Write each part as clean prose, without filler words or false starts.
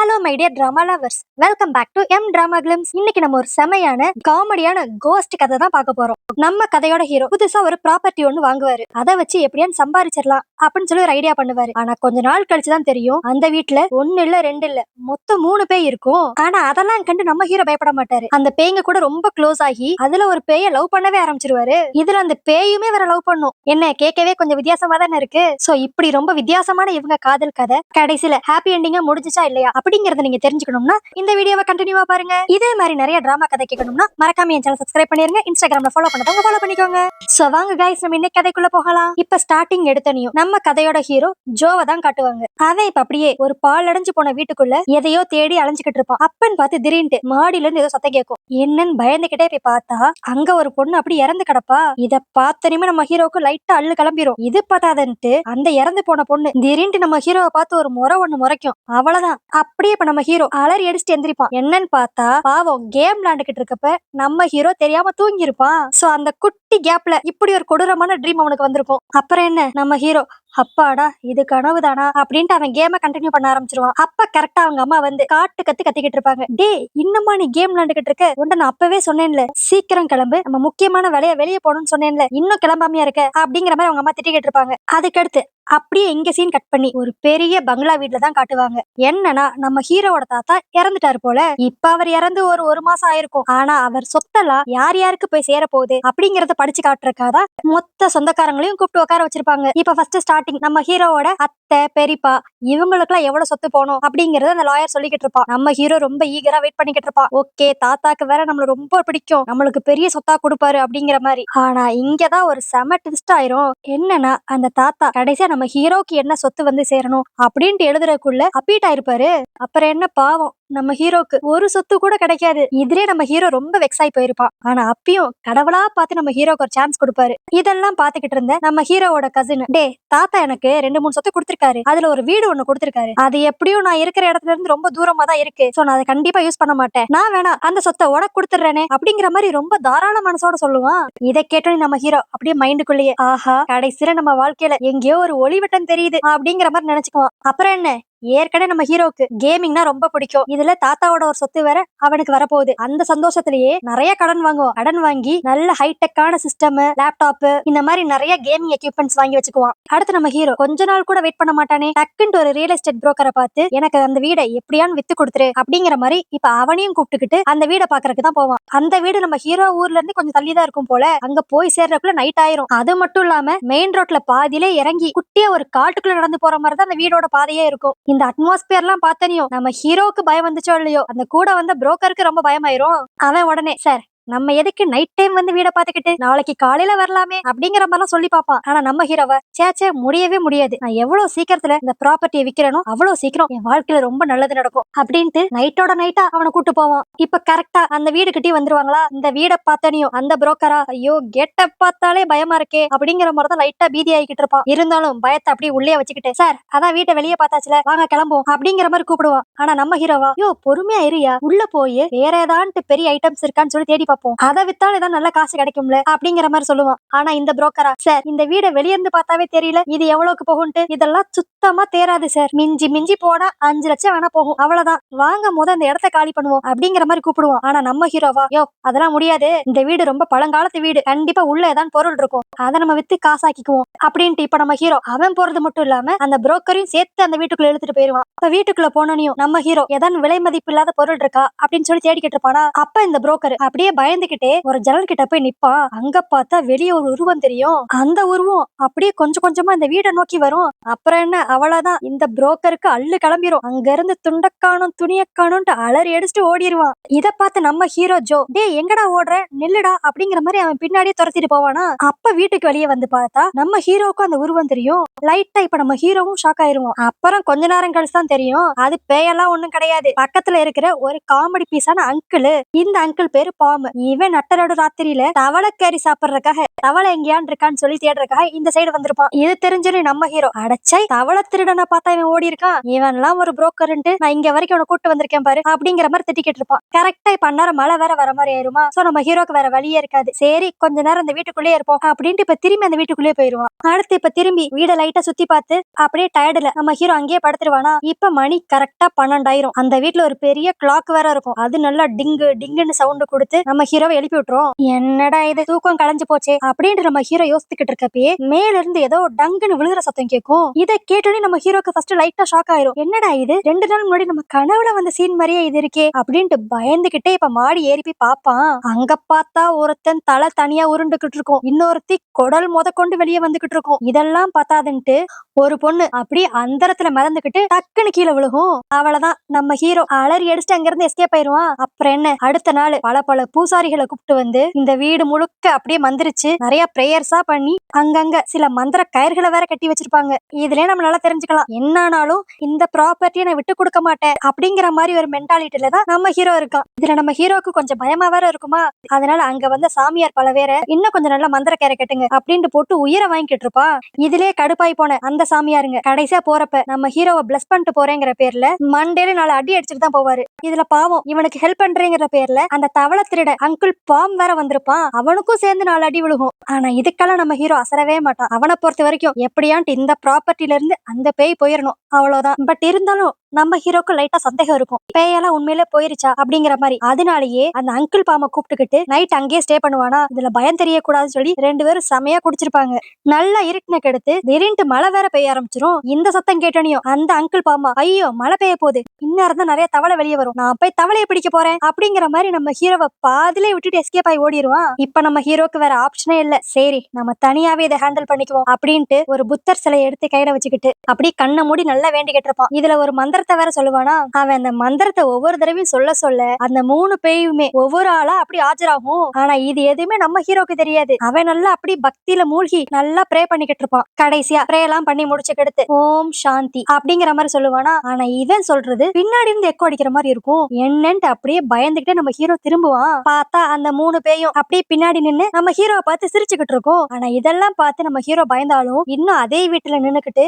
Hello my dear drama lovers, welcome back to M drama glimpse. இன்னைக்கு நம்ம ஒரு செமையான காமெடியான கோஸ்ட் கதை தான் பார்க்க போறோம். நம்ம கதையோட ஹீரோ புதுசா ஒரு ப்ராப்பர்ட்டி ஒன்னு வாங்குவாரு. அதை வச்சு எப்படியான்னு சம்பாதிச்சிடலாம் அப்படின்னு சொல்லி ஒரு ஐடியா பண்ணுவாரு. ஆனா கொஞ்ச நாள் கழிச்சுதான் தெரியும் அந்த வீட்டுல ஒன்னு இல்ல ரெண்டு இல்ல மொத்தம் 3 பேய் இருக்கும். ஆனா அதெல்லாம் கண்டு நம்ம ஹீரோ பயப்பட மாட்டாரு. அந்த பேய்ங்க கூட ரொம்ப க்ளோஸ் ஆகி அதுல ஒரு பேயை லவ் பண்ணவே ஆரம்பிச்சிருவாரு. இதுல அந்த பேயுமே வேற லவ் பண்ணும். என்ன கேட்கவே கொஞ்சம் வித்தியாசமா தானே இருக்கு. சோ இப்படி ரொம்ப வித்தியாசமான இவங்க காதல் கதை கடைசியில ஹாப்பி எண்டிங்கா முடிஞ்சுச்சா இல்லையா அப்படிங்கறத நீங்க தெரிஞ்சுக்கணும்னா இந்த வீடியோவை கண்டினியூவா பாருங்க. இதே மாதிரி நிறைய டிராமா கதை கேட்கணும்னா மறக்காம என் சேனல் சப்ஸ்கிரைப் பண்ணிருங்க. இன்ஸ்டாகிராம்ல ஃபாலோ பண்ணதவங்க ஃபாலோ பண்ணிக்கோங்க. சோ வாங்க கைஸ், நம்ம இன்னைக்கு கதைக்குள்ள போகலாம். இப்ப ஸ்டார்டிங் எடுத்தனையும் நம்ம கதையோட ஹீரோ ஜோவை தான் காட்டுவாங்க. அவன் இப்ப அப்படியே ஒரு பால் அடைஞ்சு போன வீட்டுக்குள்ள எதையோ தேடி அலைஞ்சுக்கிட்டு இருப்பான். அப்பன்னு பார்த்து திடீர்னு மாடியில இருந்து ஏதோ சத்தம் கேட்கும். என்னன்னு பயந்துகிட்டே போய் பார்த்தா அங்க ஒரு பொண்ணு அப்படி இறந்து கிடப்பா. இத பார்த்தனையுமே நம்ம ஹீரோக்கு லைட்டா அள்ளு கிளம்பிரும். இது பார்த்தாதன்ட்டு அந்த இறந்து போன பொண்ணு திடீர்னு நம்ம ஹீரோவை பார்த்து ஒரு முறை ஒண்ணு முறைக்கும். அவ்வளவுதான். அப்படியே இப்ப நம்ம ஹீரோ அலறி அடிச்சுட்டு எந்திரிப்பான். என்னன்னு பார்த்தா பாவம் கேம் விளையாண்டுகிட்டு இருக்கப்ப நம்ம ஹீரோ தெரியாம தூங்கி இருப்பான். சோ அந்த குட்டி கேப்ல இப்படி ஒரு கொடூரமான ட்ரீம் அவனுக்கு வந்திருக்கும். அப்புறம் என்ன, நம்ம ஹீரோ அப்பாடா இது கனவுதானா அப்படின்ட்டு அவன் கேம கண்டினியூ பண்ண ஆரம்பிச்சிருவான். அப்ப கரெக்டா அவங்க அம்மா வந்து கத்திக்கிட்டு இருப்பாங்க. டே இன்னுமா நீ கேம் விளையாண்டுகிட்டு இருக்க? உன்ட நான் அப்பவே சொன்னேன்ல சீக்கிரம் கிளம்பு, நம்ம முக்கியமான வேலையை வெளியே போகணும்னு சொன்னேன்ல, இன்னும் கிளம்பாமையா இருக்க அப்படிங்கிற மாதிரி அவங்க அம்மா திட்டிக்கிட்டு இருப்பாங்க. அதுக்கடுத்து அப்படியே இங்க சீன் கட் பண்ணி ஒரு பெரிய பங்களா வீட்டுல தான் காட்டுவாங்க. என்னன்னா நம்ம ஹீரோவோட தாத்தா இறந்துட்டாரு போல. இப்ப அவர் இறந்து ஒரு மாசம் ஆயிருக்கும். ஆனா அவர் சொத்தெல்லாம் யார் யாருக்கு போய் சேர போகுது அப்படிங்கறத படிச்சு காட்டுறக்காதான் மொத்த சொந்தக்காரங்களையும் கூப்பிட்டு உட்கார வச்சிருப்பாங்க. இப்ப ஃபர்ஸ்ட் ஸ்டார்டிங் நம்ம ஹீரோவோட அத்தை பெரியப்பா இவங்களுக்கு எல்லாம் எவ்வளவு சொத்து போகணும் அப்படிங்கறத அந்த லாயர் சொல்லிக்கிட்டு இருப்பான். நம்ம ஹீரோ ரொம்ப ஈகரா வெயிட் பண்ணிக்கிட்டு இருப்பான். ஓகே தாத்தாக்கு வேற நம்மள ரொம்ப பிடிக்கும், நம்மளுக்கு பெரிய சொத்தா கொடுப்பாரு அப்படிங்கிற மாதிரி. ஆனா இங்கதான் ஒரு செம ட்விஸ்ட் ஆயிரும். என்னன்னா அந்த தாத்தா கடைசியா நம்ம ஹீரோக்கு என்ன சொத்து வந்து சேரணும் அப்படின்ட்டு எழுதுறதுக்குள்ள அப்பீட் ஆயிருப்பாரு. அப்புறம் என்ன பாவம் நம்ம ஹீரோக்கு ஒரு சொத்து கூட கிடைக்காது. இதுலயே நம்ம ஹீரோ ரொம்ப வெக்ஸ் ஆகி போயிருப்பான். ஆனா அப்பயும் கடவுளா பார்த்து நம்ம ஹீரோக்கு ஒரு சான்ஸ் கொடுப்பாரு. இதெல்லாம் பாத்துக்கிட்டு இருந்த நம்ம ஹீரோவோட கசின், டே தாத்தா எனக்கு 2-3 சொத்து கொடுத்திருக்காரு, அதுல ஒரு வீடு ஒண்ணு கொடுத்திருக்காரு, அது எப்படியும் நான் இருக்கிற இடத்துல இருந்து ரொம்ப தூரமா தான் இருக்கு, சோ நான் அதை கண்டிப்பா யூஸ் பண்ண மாட்டேன், நான் வேணா அந்த சொத்தை உனக்கு கொடுத்துறேனே அப்படிங்கிற மாதிரி ரொம்ப தாராள மனசோட சொல்லுவான். இதை கேட்டோம் நம்ம ஹீரோ அப்படியே மைண்டுக்குள்ளேயே ஆஹா கடைசியில நம்ம வாழ்க்கையில எங்கேயோ ஒரு ஒளிவட்டம் தெரியுது அப்படிங்கிற மாதிரி நினைச்சுக்குவான். அப்புறம் என்ன, ஏற்கனவே நம்ம ஹீரோக்கு கேமிங்னா ரொம்ப பிடிக்கும். இதுல தாத்தாவோட ஒரு சொத்து வேற அவனுக்கு வரப்போகுது. அந்த சந்தோஷத்திலேயே நிறைய கடன் வாங்குவோம். கடன் வாங்கி நல்ல ஹைடெக்கான சிஸ்டம், லேப்டாப் இந்த மாதிரி நிறைய கேமிங் எக்யூப்மெண்ட்ஸ் வாங்கி வச்சுக்குவான். அடுத்து நம்ம ஹீரோ கொஞ்ச நாள் கூட வெயிட் பண்ண மாட்டானே, டக்குன்னு ஒரு ரியல் எஸ்டேட் புரோக்கரை பார்த்து எனக்கு அந்த வீடை எப்படியான்னு வித்து கொடுத்துரு அப்படிங்கிற மாதிரி இப்ப அவனையும் கூப்பிட்டுக்கிட்டு அந்த வீடை பாக்குறதுக்கு தான் போவான். அந்த வீடு நம்ம ஹீரோ ஊர்ல இருந்து கொஞ்சம் தள்ளிதான் இருக்கும் போல. அங்க போய் சேர்றதுக்குள்ள நைட் ஆயிரும். அது மட்டும் இல்லாம மெயின் ரோட்ல பாதியிலே இறங்கி குட்டியா ஒரு காட்டுக்குள்ள நடந்து போற மாதிரி தான் அந்த வீடோட பாதையே இருக்கும். இந்த அட்மாஸ்பியர் எல்லாம் பார்த்தனியும் நம்ம ஹீரோக்கு பயம் வந்துச்சோ இல்லையோ, அந்த கூட வந்த புரோக்கருக்கு ரொம்ப பயமாயிரும். அவன் உடனே சார் நம்ம எதுக்கு நைட் டைம் வந்து வீட பாத்துக்கிட்டு நாளைக்கு காலையில வரலாமே அப்படிங்கிற மாதிரிலாம் சொல்லி பாப்பான். ஆனா நம்ம ஹீரோவை சேச்சே முடியவே முடியாது, நான் எவ்வளவு சீக்கிரத்துல இந்த ப்ராப்பர்ட்டியை விக்கிறனோ அவ்வளவு சீக்கிரம் என் வாழ்க்கையில ரொம்ப நல்லது நடக்கும் அப்படின்ட்டு நைட்டோட நைட்டா அவனை கூட்டு போவான். இப்ப கரெக்டா அந்த வீடு கிட்டே வந்துருவாங்களா. இந்த வீடை பார்த்தனியும் அந்த புரோக்கரா ஐயோ கேட்ட பார்த்தாலே பயமா இருக்கே அப்படிங்கிற மாதிரிதான் லைட்டா பீதி ஆகிக்கிட்டு இருப்பான். இருந்தாலும் பயத்தை அப்படியே உள்ளே வச்சுக்கிட்டு சார் அதான் வீட்டை வெளியே பார்த்தாச்சுல வாங்க கிளம்புவோம் அப்படிங்கிற மாதிரி கூப்பிடுவான். ஆனா நம்ம ஹீரோவா யோ பொறுமையா இருயா, உள்ள போய் வேற ஏதான்ட்டு பெரிய ஐட்டம்ஸ் இருக்கான்னு சொல்லி தேடி அதை வித்தாலும் ஏதாவது நல்ல காசு கிடைக்கும்ல அப்படிங்கிற மாதிரி சொல்லுவான். ஆனா இந்த புரோக்கரா சார் இந்த வீட வெளிய இருந்து பார்த்தாவே தெரியல இது எவ்வளவுக்கு போகும்ட்டு, இதெல்லாம் சுத்தமா தேராது சார், மிஞ்சி மிஞ்சி போனா 5 லட்சம் வேணா போகும், அவ்வளவுதான், வாங்க முத இந்த இடத்த காலி பண்ணுவோம் அப்படிங்கிற மாதிரி கூப்பிடுவோம். ஆனா நம்ம ஹீரோவா யோ அதெல்லாம் முடியாது, இந்த வீடு ரொம்ப பழங்காலத்து வீடு, கண்டிப்பா உள்ள ஏதாவது பொருள் இருக்கும், அதை நம்ம வித்து காசாக்கிக்குவோம் அப்படின்ட்டு இப்ப நம்ம ஹீரோ அவன் போறது மட்டும் இல்லாம அந்த புரோக்கரையும் சேர்த்து அந்த வீட்டுக்குள்ள இழுத்துட்டு போயிருவான். அப்ப வீட்டுக்குள்ள போனனையும் நம்ம ஹீரோ ஏதாவது விலை மதிப்பு இல்லாத பொருள் இருக்கா அப்படின்னு சொல்லி தேடிக்கிட்டு இருப்பானா. அப்ப இந்த புரோக்கர் அப்படியே பயந்துகிட்டே ஒரு ஜன்னல் கிட்ட போய் நிப்பான். அங்க பார்த்தா வெளியே ஒரு உருவம் தெரியும். அந்த உருவம் அப்படியே கொஞ்சம் கொஞ்சமா இந்த வீடை நோக்கி வரும். அப்புறம் என்ன அவ்வளவுதான், இந்த புரோக்கருக்கு அள்ளு கிளம்பிரும். அங்க இருந்து துண்டக்கானும் துணியக்கானும் அலறி அடிச்சுட்டு ஓடிடுவான். இத பார்த்து நம்ம ஹீரோ ஜோ டே எங்கடா ஓடுற நில்லுடா அப்படிங்கிற மாதிரி அவன் பின்னாடியே துரத்திட்டு போவானா. அப்ப வீட்டுக்கு வெளியே வந்து பார்த்தா நம்ம ஹீரோக்கும் அந்த உருவம் தெரியும். லைட்டா இப்ப நம்ம ஹீரோவும் ஷாக் ஆயிருவோம். அப்புறம் கொஞ்ச நேரம் கழிச்சு தான் தெரியும் அது பேயெல்லாம் ஒண்ணும் கிடையாது, பக்கத்துல இருக்கிற ஒரு காமெடி பீஸான அங்கிள். இந்த அங்கிள் பேரு பாம். இவன் நட்டரோட ராத்திரியில தவளைக்கறி சாப்பிடுறதுக்காக தவளை எங்கேயான் இருக்கான்னு சொல்லி தேடுறதுக்காக இந்த சைடு வந்திருப்பான். இது தெரிஞ்சு நம்ம ஹீரோ அடைச்சை தவளை திருடனை பார்த்தா இவன் ஓடி இருக்கான், இவன் எல்லாம் ஒரு புரோக்கர்ன்ட்டு நான் இங்க வரைக்கும் உன கூட்டு வந்திருக்கேன் பாரு அப்படிங்கிற மாதிரி திட்டிக்கிட்டு இருப்பான். கரெக்டா இப்ப அந்நேரம் மழை வேற வர மாதிரி ஆயிருமா. சோ நம்ம ஹீரோக்கு வேற வழியே இருக்காது. சரி கொஞ்ச நேரம் இந்த வீட்டுக்குள்ளேயே இருப்போம் அப்படின்ட்டு இப்ப திரும்பி அந்த வீட்டுக்குள்ளேயே போயிருவான். அடுத்து இப்ப திரும்பி வீட லைட்டா சுத்தி பார்த்து அப்படியே டயர்டுல நம்ம ஹீரோ அங்கேயே படுத்துருவானா. இப்ப மணி கரெக்டா 12 அந்த வீட்டுல ஒரு பெரிய கிளாக் வேற இருக்கும். அது நல்லா டிங்கு டிங்குன்னு சவுண்ட் கொடுத்து நம்ம ஹீரோவை எழுப்பி விட்டுரும். என்னடா இது தூக்கம் கலைஞ்சு போச்சே அப்படின்ட்டு நம்ம ஹீரோ யோசிச்சுக்கிட்டு இருக்கப்பயே மேல இருந்து ஏதோ டங்குன்னு விழுகிற சத்தம் கேட்கும். இதை கேட்டோடனே நம்ம ஹீரோக்கு ஃபர்ஸ்ட் லைட்டா ஷாக் ஆயிரும். என்னடா இது 2 நாள் முன்னாடி நம்ம கனவுல வந்த சீன் மாதிரியே இது இருக்கே அப்படின்ட்டு பயந்துகிட்டே இப்ப மாடி ஏறி போய் பாப்பான். அங்க பார்த்தா ஒருத்தன் தலை தனியா உருண்டுகிட்டு இருக்கும், இன்னொருத்தி குடல் கொண்டு வெளியே வந்துகிட்டு இருக்கும். இதெல்லாம் பார்த்தாதுன்ட்டு ஒரு பொண்ணு அப்படியே அந்தரத்துல மிதந்துகிட்டு டக்குன்னு கீழே விழுகும். அவ்வளவுதான் நம்ம ஹீரோ அலறி அடிச்சுட்டு அங்க இருந்து எஸ்கேப் ஆயிருவான். அப்புறம் என்ன, அடுத்த நாள் பல பூசாரிகளை கூப்பிட்டு வந்து இந்த வீடு முழுக்க அப்படியே மந்திரிச்சு நிறைய பிரேயர்ஸா பண்ணி அங்கங்க சில மந்திர கயிறுகளை வேற கட்டி வச்சிருப்பாங்க. இதுலயே நம்ம நல்லா தெரிஞ்சுக்கலாம், என்னானாலும் இந்த ப்ராப்பர்ட்டியை நான் விட்டு கொடுக்க மாட்டேன் அப்படிங்கிற மாதிரி ஒரு மென்டாலிட்டில தான் நம்ம ஹீரோ இருக்கான். இதுல நம்ம ஹீரோக்கு கொஞ்சம் பயமா வேற இருக்குமா. அதனால அங்க வந்த சாமியார் பல வேற இன்னும் கொஞ்சம் நல்லா மந்திர கயிறை கட்டுங்க அப்படின்ட்டு போட்டு உயிரை வாங்கிட்டு இருப்பா. இதுலயே கடுப்பாய் போன அந்த சாமியாருங்க கடைசியா போறப்ப நம்ம ஹீரோவை பிளஸ் பண்ணிட்டு போறேங்கிற பேர்ல மண்டேல 4 அடி அடிச்சுட்டு தான் போவாரு. இதுல பாவம் இவனுக்கு ஹெல்ப் பண்றேங்கிற பேர்ல அந்த தவளை திருட அங்கிள் பாம் வேற வந்திருப்பான். அவனுக்கும் சேர்ந்து 4 அடி விழுகும். ஆனா இதுக்கெல்லாம் நம்ம ஹீரோ அசரவே மாட்டான். அவனை பொறுத்த வரைக்கும் எப்படியான்ட்டு இந்த ப்ராப்பர்ட்டில இருந்து அந்த பேய் போயிடணும் அவ்வளவுதான். பட் இருந்தாலும் நம்ம ஹீரோக்கு லைட்டா சந்தேகம் இருக்கும், பேயெல்லாம் உண்மையிலே போயிருச்சா அப்படிங்கிற மாதிரி. அதனாலேயே அந்த அங்கிள் பாம கூப்பிட்டுக்கிட்டு நைட் அங்கேயே ஸ்டே பண்ணுவானா. இதுல பயம் தெரியக்கூடாதுன்னு சொல்லி 2 பேரும் செமையா குடிச்சிருப்பாங்க. நல்லா இருட்டுன கெடுத்து திடீர்னு மழை வேற பெய்ய ஆரம்பிச்சிரும். இந்த சத்தம் கேட்டோனையும் அந்த அங்கிள் பாமா ஐயோ மழை பெய்ய போகுது, இன்னும் தான் நிறைய தவளை வெளியே வரும், நான் போய் தவளையை பிடிக்க போறேன் அப்படிங்கிற மாதிரி நம்ம ஹீரோவை பாதிலே விட்டுட்டு எஸ்கேப் ஆகி ஓடிடுவான். இப்ப நம்ம ஹீரோக்கு வேற ஆப்ஷனே இல்ல, சரி நம்ம தனியாவே இதை ஹேண்டில் பண்ணிக்குவோம் அப்படின்ட்டு ஒரு புத்தர் சிலையை எடுத்து கையில வச்சுக்கிட்டு அப்படி கண்ணை மூடி நல்லா வேண்டிக்கிட்டு இருப்பான். இதுல ஒரு மந்திரத்தை வேற சொல்லுவானா. அவன் அந்த மந்திரத்தை ஒவ்வொரு தடவையும் சொல்ல சொல்ல அந்த 3 பேயுமே ஒவ்வொரு ஆளா அப்படி ஆஜராகும். ஆனா இது எதுவுமே நம்ம ஹீரோக்கு தெரியாது. அவன் நல்லா அப்படி பக்தியில மூழ்கி நல்லா ப்ரே பண்ணிக்கிட்டு இருப்பான். கடைசியா ப்ரே எல்லாம் பண்ணி முடிச்சுக்கிட்டு ஓம் சாந்தி அப்படிங்கிற மாதிரி சொல்லுவானா. ஆனா இவன் சொல்றது பின்னாடி இருந்து எக்கோ அடிக்கிற மாதிரி இருக்கும். என்னன்ட்டு அப்படியே பயந்துகிட்டே நம்ம ஹீரோ திரும்புவான். பார்த்தா அந்த 3 பேயும் அப்படியே பின்னாடி நின்னு நம்ம ஹீரோவை பார்த்து சிரிச்சுக்கிட்டு இருக்கும். ஆனா இதெல்லாம் பார்த்து நம்ம ஹீரோ பயந்தாலும் இன்னும் அதே வீட்டுல நின்னுக்கிட்டு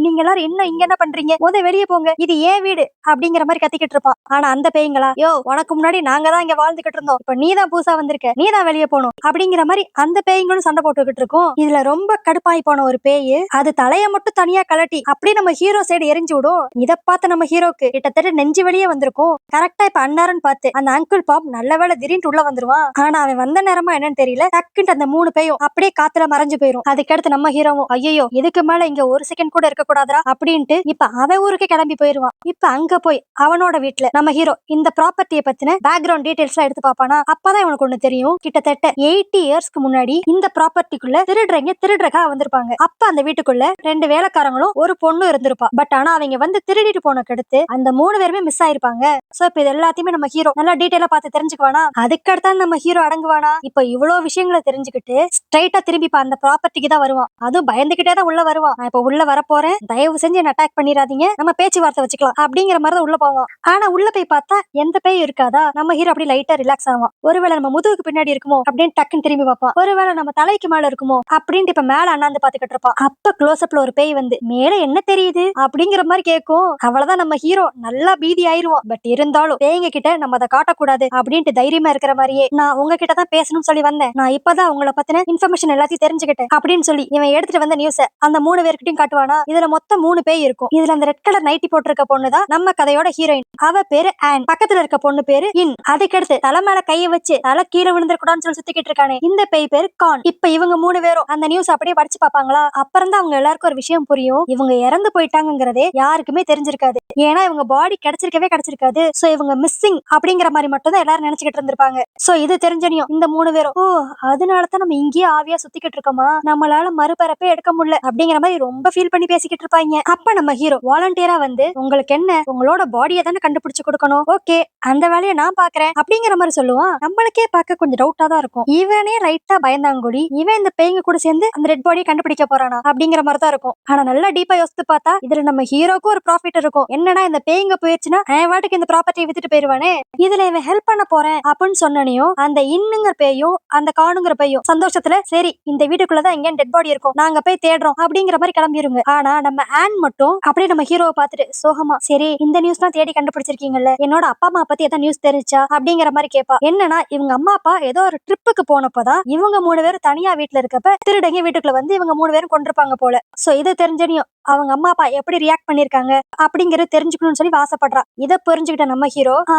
நீங்க எல்லாரும் இன்னும் இங்க என்ன பண்றீங்க, வெளியே போங்க, இது ஏன் வீடு அப்படிங்கிற மாதிரி கத்திக்கிட்டு இருப்பான். ஆனா அந்த பேய்ங்களா, யோ உனக்கு முன்னாடி நாங்க தான் இங்க வாழ்ந்துகிட்டு இருந்தோம், இப்ப நீ தான் புதுசா வந்திருக்க, நீ தான் வெளியே போகணும் அப்படிங்கிற மாதிரி அந்த பேய்ங்களும் சண்டை போட்டுக்கிட்டு இருக்கும். இதுல ரொம்ப கடுப்பாய் போன ஒரு பேய் அது தலைய மட்டும் தனியா கலட்டி அப்படி நம்ம ஹீரோ சைடு எரிஞ்சு விடும். இதை பார்த்து நம்ம ஹீரோக்கு கிட்டத்தட்ட நெஞ்சு வெளியே வந்திருக்கும். கரெக்டா இப்ப அண்ணாரன் பார்த்து அந்த அங்கிள் பாப் நல்ல வேலை திடீர்னு உள்ள வந்துருவான். ஆனா அவன் வந்த நேரமா என்னன்னு தெரியல, டக்குன்னு அந்த 3 பேயும் அப்படியே காத்துல மறைஞ்சு போயிரும். அதுக்கடுத்து நம்ம ஹீரோவும் ஐயோ இதுக்கு மேல இங்க ஒரு செகண்ட் கூட இருக்க கூடாதா அப்படின்ட்டு இப்ப அவன் ஊருக்கு கிளம்பி போயிருவான். இப்ப அங்க போய் அவனோட வீட்டுல நம்ம ஹீரோ இந்த ப்ராப்பர்ட்டியை பத்தின பேக்ரவுண்ட் டீடைல்ஸ் எல்லாம் எடுத்து பாப்பானா. அப்பதான் இவனுக்கு ஒண்ணு தெரியும், கிட்டத்தட்ட 80 இயர்ஸ்க்கு முன்னாடி இந்த ப்ராப்பர்ட்டிக்குள்ள திருடுறக்கா வந்திருப்பாங்க. அப்ப அந்த வீட்டுக்குள்ள 2 வேலைக்காரங்களும் ஒரு பொண்ணு இருந்திருப்பா. பட் ஆனா அவங்க வந்து திருடிட்டு போனக்கு அடுத்து அந்த 3 பேருமே மிஸ் ஆயிருப்பாங்க. சோ இப்ப இது எல்லாத்தையுமே நம்ம ஹீரோ நல்லா டீடைலா பார்த்து தெரிஞ்சுக்குவானா. அதுக்கடுத்தா நம்ம ஹீரோ அடங்குவானா. இப்ப இவ்வளவு விஷயங்களை தெரிஞ்சுக்கிட்டு ஸ்ட்ரைட்டா திரும்பி அந்த ப்ராப்பர்ட்டிக்கு தான் வருவான். அதுவும் பயந்துகிட்டே தான் உள்ள வருவான். நான் இப்ப உள்ள வரப்போறேன், தயவு செஞ்சு என்ன அட்டாக் பண்ணிடாதீங்க, நம்ம பேச்சுவார்த்தை வச்சுக்கலாம் அப்படிங்கிற மாதிரி உள்ள போவான். ஆனா உள்ள போய் பார்த்தா எந்த பேயும் இருக்காதா. நம்ம ஹீரோ அப்படி லைட்டா ரிலாக்ஸ் ஆவான். ஒருவேளை நம்ம முதுகுக்கு பின்னாடி இருக்குமோ அப்படின்னு டக்குன்னு திரும்பி பார்ப்பான். ஒருவேளை நம்ம தலைக்கு மேல இருக்குமோ அப்படின்ட்டு இப்ப மேல அண்ணாந்து பாத்துக்கிட்டு இருப்பான். அப்ப க்ளோஸ் அப்ல ஒரு பேய் வந்து மேல என்ன தெரியுது அப்படிங்கிற மாதிரி கேட்கும். அவ்வளவுதான் நம்ம ஹீரோ நல்லா பீதி ஆயிருவான். பட் இருந்தாலும் பேய்ங்க கிட்ட நம்ம அதை காட்டக்கூடாது அப்படின்ட்டு தைரியமா இருக்கிற மாதிரியே நான் உங்ககிட்ட தான் பேசணும்னு சொல்லி வந்தேன், நான் இப்பதான் உங்களை பத்தின இன்ஃபர்மேஷன் எல்லாத்தையும் தெரிஞ்சுக்கிட்டேன் அப்படின்னு சொல்லி இவன் எடுத்துட்டு வந்த நியூஸ அந்த 3 பேர்கிட்டையும் காட்டுவானா. இதுல மொத்தம் 3 பேய் இருக்கும். இதுல அந்த ரெட் கலர் நைட்டி போட்டிருக்க பொண்ணுதான் நம்ம கதையோட ஹீரோயின். அவ பேரு ஆன். பக்கத்துல இருக்க பொண்ணு பேரு இன். அதுக்கடுத்து தலை மேல கையை வச்சு தலை கீழே விழுந்துடக்கூடாதுன்னு சொல்லி சுத்திக்கிட்டு இருக்கானே இந்த பேய் பேரு கான். இப்ப இவங்க 3 பேரும் அந்த நியூஸ் அப்படியே படிச்சு பாப்பாங்களா. அப்புறம் தான் அவங்க எல்லாருக்கும் ஒரு விஷயம் புரியும், இவங்க இறந்து போயிட்டாங்கிறதே யாருக்குமே தெரிஞ்சிருக்காது. ஏன்னா இவங்க பாடி கிடைச்சிருக்காது. சோ இவங்க மிஸ்ஸிங் அப்படிங்கிற மாதிரி மட்டும் தான் எல்லாரும் நினைச்சுக்கிட்டு இருந்திருப்பாங்க. சோ இது தெரிஞ்சனியும் இந்த 3 பேரும் ஓ அதனாலதான் நம்ம இங்கேயே ஆவியா சுத்திக்கிட்டு இருக்கோமா, நம்மளால மறுபரப்பே எடுக்க முடியல அப்படிங்கிற மாதிரி ரொம்ப ஃபீல் பண்ணி பேசிக்கிட்டு இருப்பாங்க. அப்ப நம்ம ஹீரோ வாலண்டியரா வந்து உங்களுக்கு என்ன, உங்களோட பாடியை தானே கண்டுபிடிச்சு கொடுக்கணும், ஓகே அந்த வேலையை நான் பாக்குறேன் அப்படிங்கிற மாதிரி சொல்லுவான். நம்மளுக்கே பார்க்க கொஞ்சம் டவுட்டா தான் இருக்கும். இவனே லைட்டா பயந்தாங்குடி, இவன் இந்த பேய்ங்க கூட சேர்ந்து அந்த டெட் பாடியை கண்டுபிடிக்க போறானா அப்படிங்கிற மாதிரி தான் இருக்கும். ஆனா நல்லா டீப்பா யோசித்து பார்த்தா இதுல நம்ம ஹீரோக்கும் ஒரு ப்ராஃபிட் இருக்கும். என்னன்னா இந்த பேய்ங்க போயிடுச்சுன்னா அவன் வாட்டுக்கு இந்த ப்ராப்பர்ட்டியை வித்துட்டு போயிருவானே, இதுல இவன் ஹெல்ப் பண்ண போறேன் அப்படின்னு சொன்னனையும் அந்த இன்னுங்கிற பேயும் அந்த காணுங்கிற பேயும் சந்தோஷத்துல சரி இந்த வீட்டுக்குள்ளதான் எங்க டெட் பாடி இருக்கும், நாங்க போய் தேடுறோம் அப்படிங்கிற மாதிரி கிளம்பிருங்க. ஆனா நம்ம ஆன் மட்டும் அப்படியே நம்ம ஹீரோவை பார்த்துட்டு சோகமா, சரி இந்த நியூஸ் தான் தேடி கண்டுபிடிச்சிருக்கீங்கல்ல, என்னோட அப்பா அம்மா பத்தி ஏதாவது நியூஸ் தெரிஞ்சா அப்படிங்கிற மாதிரி கேட்பா. என்னன்னா இவங்க அம்மா அப்பா ஏதோ ஒரு ட்ரிப்புக்கு போனப்பதான் இவங்க 3 பேரும் தனியா வீட்டுல இருக்கப்ப திருடங்க வீட்டுக்குள்ள வந்து இவங்க 3 பேரும் கொண்டிருப்பாங்க போல. சோ இது தெரிஞ்சனையும் அவங்க அம்மா அப்பா எப்படி ரியாக்ட் பண்ணிருக்காங்க அப்படிங்கறது தெரிஞ்சுக்கணும்னு சொல்லி ஆசைப்படுறா. இதை புரிஞ்சுக்கிட்ட நம்ம ஹீரோ,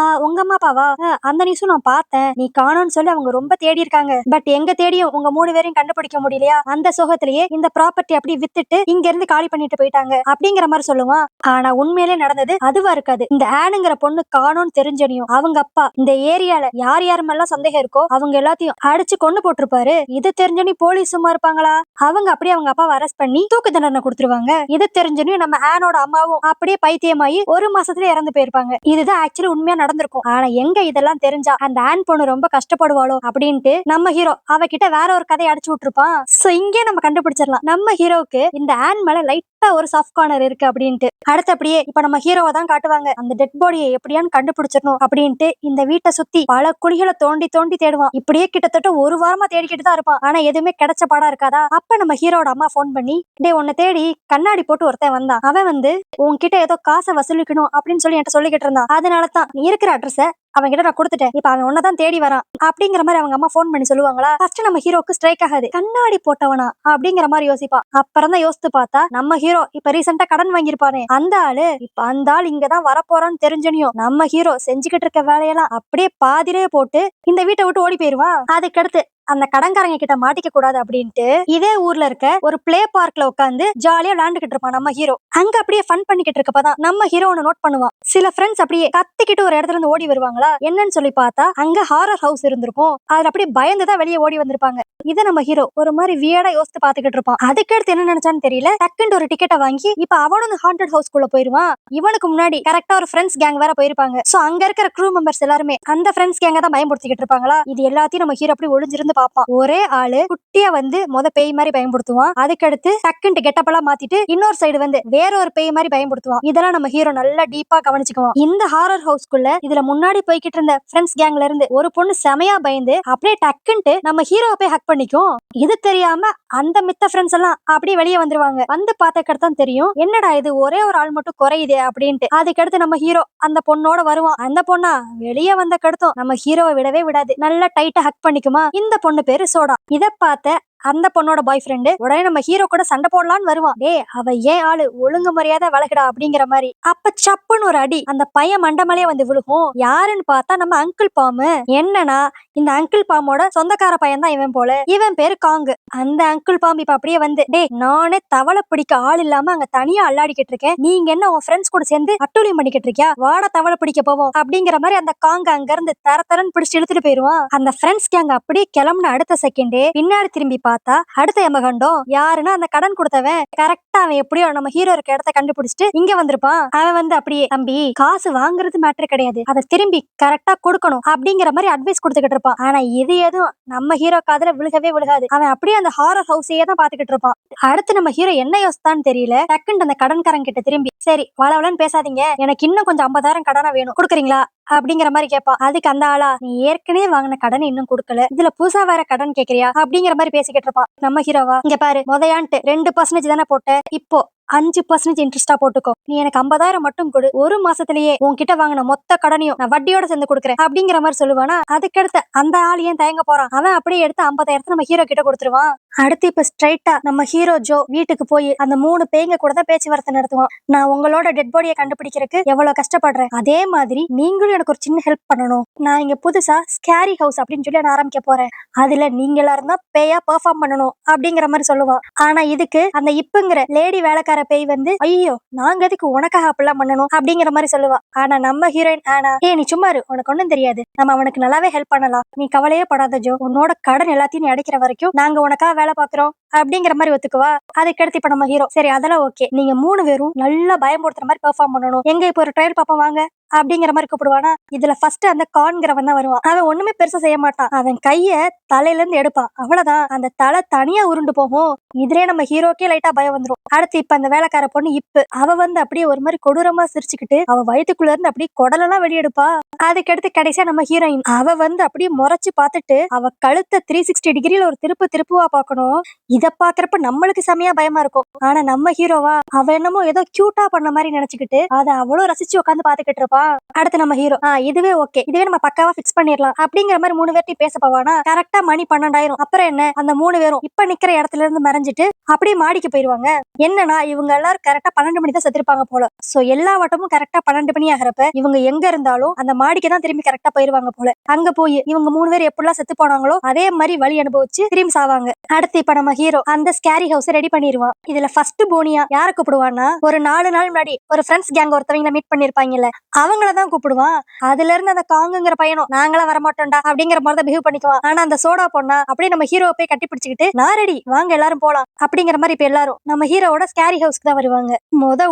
உங்க அம்மா அப்பாவா, அந்த நியூஸும் நான் பார்த்தேன், நீ காணோம்னு சொல்லி அவங்க ரொம்ப தேடி இருக்காங்க, பட் எங்க தேடியும் உங்க 3 பேரையும் கண்டுபிடிக்க முடியலையா, அந்த சோகத்திலேயே இந்த ப்ராப்பர்ட்டி அப்படி வித்துட்டு இங்க இருந்து காலி பண்ணிட்டு போயிட்டாங்க அப்படிங்கிற மாதிரி சொல்லுவான். ஆனா உண்மையிலே நடந்தது அதுவா இருக்காது. இந்த ஆனுங்கிற பொண்ணு காணோம்னு தெரிஞ்சனையும் அவங்க அப்பா இந்த ஏரியால யார் யாருமெல்லாம் சந்தேகம் இருக்கோ அவங்க எல்லாத்தையும் அடிச்சு கொண்டு போட்டிருப்பாரு. இது தெரிஞ்சனி போலீஸ் சும்மா இருப்பாங்களா, அவங்க அப்படியே அவங்க அப்பாவை அரெஸ்ட் பண்ணி தூக்கு தண்டனை கொடுத்துருவாங்க. இது தெரிஞ்சனையும் நம்ம ஆனோட அம்மாவும் அப்படியே பைத்தியமாயி 1 மாசத்துல இறந்து போயிருப்பாங்க. இதுதான் ஆக்சுவலி உண்மையா நடந்திருக்கும். ஆனா எங்க இதெல்லாம் தெரிஞ்சா அந்த ஆன் பொண்ணு ரொம்ப கஷ்டப்படுவாளோ அப்படின்ட்டு நம்ம ஹீரோ அவகிட்ட வேற ஒரு கதையை அடிச்சு விட்டுருப்பான். சோ இங்கே நம்ம கண்டுபிடிச்சிடலாம் நம்ம ஹீரோக்கு இந்த ஆன் மேல லைட்டா ஒரு சாஃப்ட் கார்னர் இருக்கு அப்படின்ட்டு. அடுத்தபடியே இப்ப நம்ம ஹீரோவை தான் காட்டுவாங்க. அந்த டெட் பாடியை எப்படியான்னு கண்டுபிடிச்சிடணும் அப்படின்ட்டு இந்த வீட்டை சுத்தி பல குழிகளை தோண்டி தோண்டி தேடுவான். இப்படியே கிட்டத்தட்ட 1 வாரமா தேடிக்கிட்டு தான் இருப்பான். ஆனா எதுவுமே கிடைச்ச பாடா இருக்காதா. அப்ப நம்ம ஹீரோட அம்மா போன் பண்ணி, டே உன்னை தேடி கண்ணாடி போட்டு ஒருத்தன் வந்தான், அவன் வந்து உன்கிட்ட ஏதோ காசை வசூலிக்கணும் அப்படின்னு சொல்லி என்கிட்ட சொல்லிக்கிட்டு இருந்தான், அதனாலதான் நீ இருக்கிற அட்ரஸ அவன் கிட்ட நான் கொடுத்துட்டேன், இப்ப அவன் ஒன்னதான் தேடி வரான் அப்படிங்கிற மாதிரி அவங்க அம்மா போன் பண்ணி சொல்லுவாங்களா. ஃபர்ஸ்ட் நம்ம ஹீரோக்கு ஸ்ட்ரைக் ஆகாது, கண்ணாடி போட்டவனா அப்படிங்கிற மாதிரி யோசிப்பான். அப்புறம் தான் யோசித்து பார்த்தா நம்ம ஹீரோ இப்ப ரீசெண்டா கடன் வாங்கியிருப்பானே அந்த ஆளு, இப்ப அந்த ஆள் இங்கதான் வரப்போறான்னு தெரிஞ்சனியும் நம்ம ஹீரோ செஞ்சுக்கிட்டு இருக்க வேலையெல்லாம் அப்படியே பாதிலே போட்டு இந்த வீட்டை விட்டு ஓடி போயிருவான். அதுக்கடுத்து அந்த கடன்காரங்க கிட்ட மாட்டிக்க கூடாது அப்படின்ட்டு இதே ஊர்ல இருக்க ஒரு பிளே பார்க்ல உட்காந்து ஜாலியா விளையாண்டுகிட்டு இருப்பான் நம்ம ஹீரோ. அங்க அப்படியே ஃபன் பண்ணிக்கிட்டு இருக்கப்பதான் நம்ம ஹீரோ ஒன்னு நோட் பண்ணுவான். சில ஃப்ரெண்ட்ஸ் அப்படியே கத்திக்கிட்டு ஒரு இடத்துல இருந்து ஓடி வருவாங்களா, என்னன்னு சொல்லி பார்த்தா அங்க ஹாரர் ஹவுஸ் இருந்திருக்கும். அதுல அப்படியே பயந்துதான் வெளியே ஓடி வந்திருப்பாங்க. இதை நம்ம ஹீரோ ஒரு மாதிரி வியர்டா யோசித்து பாத்துக்கிட்டு இருப்பான். அதுக்கடுத்து என்ன நினைச்சான்னு தெரியல, டக்குன்னு ஒரு டிக்கெட்டை வாங்கி இப்ப அவனும் ஹாண்டட் ஹவுஸ் குள்ள போயிருவான். இவனுக்கு முன்னாடி கரெக்டா ஒரு ஃப்ரெண்ட்ஸ் கேங் வேற போயிருப்பாங்க. சோ அங்க இருக்கிற க்ரூ மெம்பர்ஸ் எல்லாருமே அந்த ஃப்ரெண்ட்ஸ் கேங்க தான் பயன்படுத்திக்கிட்டு இருப்பாங்களா. இது எல்லாத்தையும் நம்ம ஹீரோ அப்படி ஒளிஞ்சிருந்து பாப்பான். ஒரே ஆளு குட்டியா வந்து பேய் மாதிரி பயன்படுத்துவான். அதுக்கடுத்து டக்குன்னு கெட்டப்பெல்லாம் மாத்திட்டு இன்னொரு சைடு வந்து வேற ஒரு பேய் மாதிரி பயன்படுத்துவான். இதெல்லாம் நம்ம ஹீரோ நல்லா டீப்பா கவனிச்சுக்குவான். இந்த ஹாரர் ஹவுஸ்க்குள்ள இதுல முன்னாடி போய்கிட்டு இருந்த ஃப்ரெண்ட்ஸ் கேங்ல இருந்து ஒரு பொண்ணு செமையா பயந்து அப்படியே டக்குன்ட்டு நம்ம ஹீரோவை போய் ஹக் பண்ணிக்கும். இது தெரியாம அந்த மித்த ஃப்ரெண்ட்ஸ் எல்லாம் அப்படியே வெளியே வந்துருவாங்க. வந்து பார்த்தக்கடுத்து தான் தெரியும், என்னடா இது ஒரே ஒரு ஆள் மட்டும் குறையுதே அப்படின்ட்டு. அதுக்கடுத்து நம்ம ஹீரோ அந்த பொண்ணோட வருவான். அந்த பொண்ணா வெளியே வந்த கடுத்தும் நம்ம ஹீரோவை விடவே விடாது, நல்லா டைட்டா ஹக் பண்ணிக்குமா. இந்த பொண்ணு பேரு சோடா. இத பார்த்த அந்த பொண்ணோட பாய் ஃப்ரெண்டு உடனே நம்ம ஹீரோ கூட சண்டை போடலான்னு வருவான். டே அவ ஏன் ஆளு, ஒழுங்கு மரியாதை வளகுடா அப்படிங்கிற மாதிரி. அப்ப சப்புன்னு ஒரு அடி அந்த பையன் மண்டமலையே வந்து விழுகும். யாருன்னு பார்த்தா நம்ம அங்கிள் பாம்பு. என்னன்னா இந்த அங்கிள் பாம்போட சொந்தக்கார பையன் தான் இவன் போல. இவன் பேரு காங்கு. அந்த அங்கிள் பாம்பு இப்ப அப்படியே வந்து, டே நானே தவளை பிடிக்க ஆள் இல்லாம அங்க தனியா அல்லாடிக்கிட்டு இருக்கேன், நீங்க என்ன உன் ஃப்ரெண்ட்ஸ் கூட சேர்ந்து அட்டூழியம் பண்ணிக்கிட்டு இருக்கியா, வாட தவளை பிடிக்க போவோம் அப்படிங்கிற மாதிரி அந்த காங்க அங்க இருந்து தரன்னு பிடிச்சு இழுத்துட்டு போயிருவான். அந்த ஃப்ரெண்ட்ஸ் கேங்க அப்படியே கிளம்புன அடுத்த செகண்டே பின்னாடி திரும்பி பார்த்தா அடுத்த யமகண்டம் யாருன்னா அந்த கடன் கொடுத்தவன். கரெக்டா அவன் எப்படியோ நம்ம ஹீரோ இருக்க இடத்த கண்டுபிடிச்சிட்டு இங்க வந்திருப்பான். அவன் வந்து அப்படியே, தம்பி காசு வாங்குறது மேட்டர் கிடையாது, அதை திரும்பி கரெக்டா கொடுக்கணும் அப்படிங்கிற மாதிரி அட்வைஸ் கொடுத்துக்கிட்டு இருப்பான். ஆனா இது எதுவும் நம்ம ஹீரோ காதுல விழுகவே விழுகாது. அவன் அப்படியே அந்த ஹாரர் ஹவுஸையே தான் பாத்துக்கிட்டு இருப்பான். அடுத்து நம்ம ஹீரோ என்ன யோசித்தான்னு தெரியல, டக்குன்னு அந்த கடன்காரன் கிட்ட திரும்பி, சரி வளவலன்னு பேசாதீங்க, எனக்கு இன்னும் கொஞ்சம் 50,000 கடனா வேணும், கொடுக்குறீங்களா அப்படிங்கிற மாதிரி கேட்பான். அதுக்கு அந்த ஆளா, நீ ஏற்கனவே வாங்கின கடன் இன்னும் கொடுக்கல, இதுல புதுசா வேற கடன் கேக்குறியா அப்படிங்கிற மாதிரி பேசிக்கிட்டு இருப்பான். நம்ம ஹீரோவா, இங்க பாரு முதயான்ட்டு 2% தானே போட்ட, இப்போ 5% இன்ட்ரெஸ்டா போட்டுக்கோ, நீ எனக்கு 50,000 மட்டும் கொடு, 1 மாசத்திலேயே உன்கிட்ட வாங்கின மொத்த கடனையும் நான் வட்டியோட சேர்ந்து கொடுக்குறேன் அப்படிங்கிற மாதிரி சொல்லுவானா. அதுக்கடுத்து அந்த ஆள் ஏன் தயங்க போறான், அவன் அப்படியே எடுத்து 50,000 நம்ம ஹீரோ கிட்ட கொடுத்துருவான். அடுத்து இப்ப ஸ்ட்ரைட்டா நம்ம ஹீரோ ஜோ வீட்டுக்கு போய் அந்த 3 பேய்ங்க கூட தான் பேச்சுவார்த்தை நடத்துவான். நான் உங்களோட டெட் பாடியை கண்டுபிடிக்கிறதுக்கு எவ்வளவு கஷ்டப்படுறேன், அதே மாதிரி நீங்களும் எனக்கு ஒரு சின்ன ஹெல்ப் பண்ணணும். நான் இங்க புதுசா ஸ்கேரி ஹவுஸ் அப்படின்னு சொல்லி நான் ஆரம்பிக்க போறேன், அதுல நீங்க எல்லாரும் தான் பேயா பெர்ஃபார்ம் பண்ணணும் அப்படிங்கிற மாதிரி சொல்லுவான். ஆனா இதுக்கு அந்த இப்பங்கிற லேடி வேலைக்கார பேய் வந்து, ஐயோ நாங்க எதுக்கு உனக்காக அப்படிலாம் பண்ணணும் அப்படிங்கிற மாதிரி சொல்லுவா. ஆனா நம்ம ஹீரோயின் ஆனா, நீ சும்மா இரு, உனக்கு ஒண்ணும் தெரியாது, நம்ம அவனுக்கு நல்லாவே ஹெல்ப் பண்ணலாம், நீ கவலையே படாத ஜோ, உன்னோட கடன் எல்லாத்தையும் நீ அடைக்கிற வரைக்கும் நாங்க உனக்காக வேலை பாக்குறோம் அப்படிங்கிற மாதிரி ஒத்துக்குவா. அதுக்கடுத்து இப்ப நம்ம ஹீரோ சரி அதெல்லாம் ஓகே, நீங்க 3 பேரும் நல்லா பயமுறுத்துற மாதிரி பெர்ஃபார்ம் பண்ணணும், எங்க இப்ப ஒரு ட்ரையல் பாப்போம் வாங்க அப்படிங்கிற மாதிரி கூப்பிடுவானா. இதுல ஃபர்ஸ்ட் அந்த கான்கிறவன் தான் வருவான். அவன் ஒண்ணுமே பெருசா செய்ய மாட்டான். அவன் கைய தலையில இருந்து எடுப்பான், அவ்வளவுதான். அந்த தலை தனியா உருண்டு போகும். இதுலயே நம்ம ஹீரோக்கே லைட்டா பயம் வந்துரும். அடுத்து இப்ப அந்த வேலைக்கார பொண்ணு அவ வந்து அப்படியே ஒரு மாதிரி கொடூரமா சிரிச்சுக்கிட்டு அவ வயித்துக்குள்ள இருந்து அப்படியே குடலெல்லாம் வெளியெடுப்பா. அதுக்கடுத்து கடைசியா நம்ம ஹீரோயின் அவ வந்து அப்படியே முறைச்சு பார்த்துட்டு அவ கழுத்தை 360 டிகிரில ஒரு திருப்புவா பார்க்கணும். இத பாக்குறப்ப நம்மளுக்கு செமையா பயமா இருக்கும். ஆனா நம்ம ஹீரோவா அவ என்னமோ ஏதோ கியூட்டா பண்ண மாதிரி நினைச்சுக்கிட்டு அதை அவ்வளவு ரசிச்சு உட்காந்து பாத்துக்கிட்டு இருப்பா. அடுத்து நம்ம ஹீரோ இதுவே ஓகே, இதுவே நம்ம பக்காவா பிக்ஸ் பண்ணிடலாம் அப்படிங்கிற மாதிரி 3 பேர்ட்டையும் பேச போவானா. கரெக்டா மணி 12 அப்புறம் என்ன, அந்த 3 பேரும் இப்ப நிக்கிற இடத்துல இருந்து மறைஞ்சிட்டு அப்படியே மாடிக்கு போயிருவாங்க. என்னன்னா இவங்க எல்லாரும் கரெக்டா 12 மணி தான் செத்துருப்பாங்க போல. சோ எல்லா வட்டமும் கரெக்டா 12 மணி ஆகிறப்ப இவங்க எங்க இருந்தாலும் அந்த மாடிக்கு தான் திரும்பி கரெக்டா போயிருவாங்க போல. அங்க போய் இவங்க 3 பேர் எப்படிலாம் செத்து போனாங்களோ அதே மாதிரி வழி அனுபவிச்சு திரும்பி சாவாங்க. அடுத்து இப்ப நம்ம ஹீரோ அந்த ஸ்கேரி ஹவுஸ் ரெடி பண்ணிடுவான். இதுல ஃபர்ஸ்ட் போனியா யார கூப்பிடுவான்னா, ஒரு 4 நாள் முன்னாடி ஒரு ஃப்ரெண்ட்ஸ் கேங் ஒருத்தவங்க மீட் பண்ணிருப்பாங்கல்ல, அவங்களதான் கூப்பிடுவான். அதுல இருந்து அந்த காங்குங்கிற பையனும் நாங்களாம் வரமாட்டோம்டா அப்படிங்கிற மாதிரி பிஹேவ் பண்ணிக்குவான். ஆனா அந்த சோடா பொண்ணா அப்படியே நம்ம ஹீரோ போய் கட்டி பிடிச்சிக்கிட்டு நான் ரெடி வாங்க எல்லாரும் போலாம் அப்படிங்கிற மாதிரி இப்ப எல்லாரும் நம்ம ஹீரோவோட ஸ்கேரி ஹவுஸ்க்கு தான் வருவாங்க.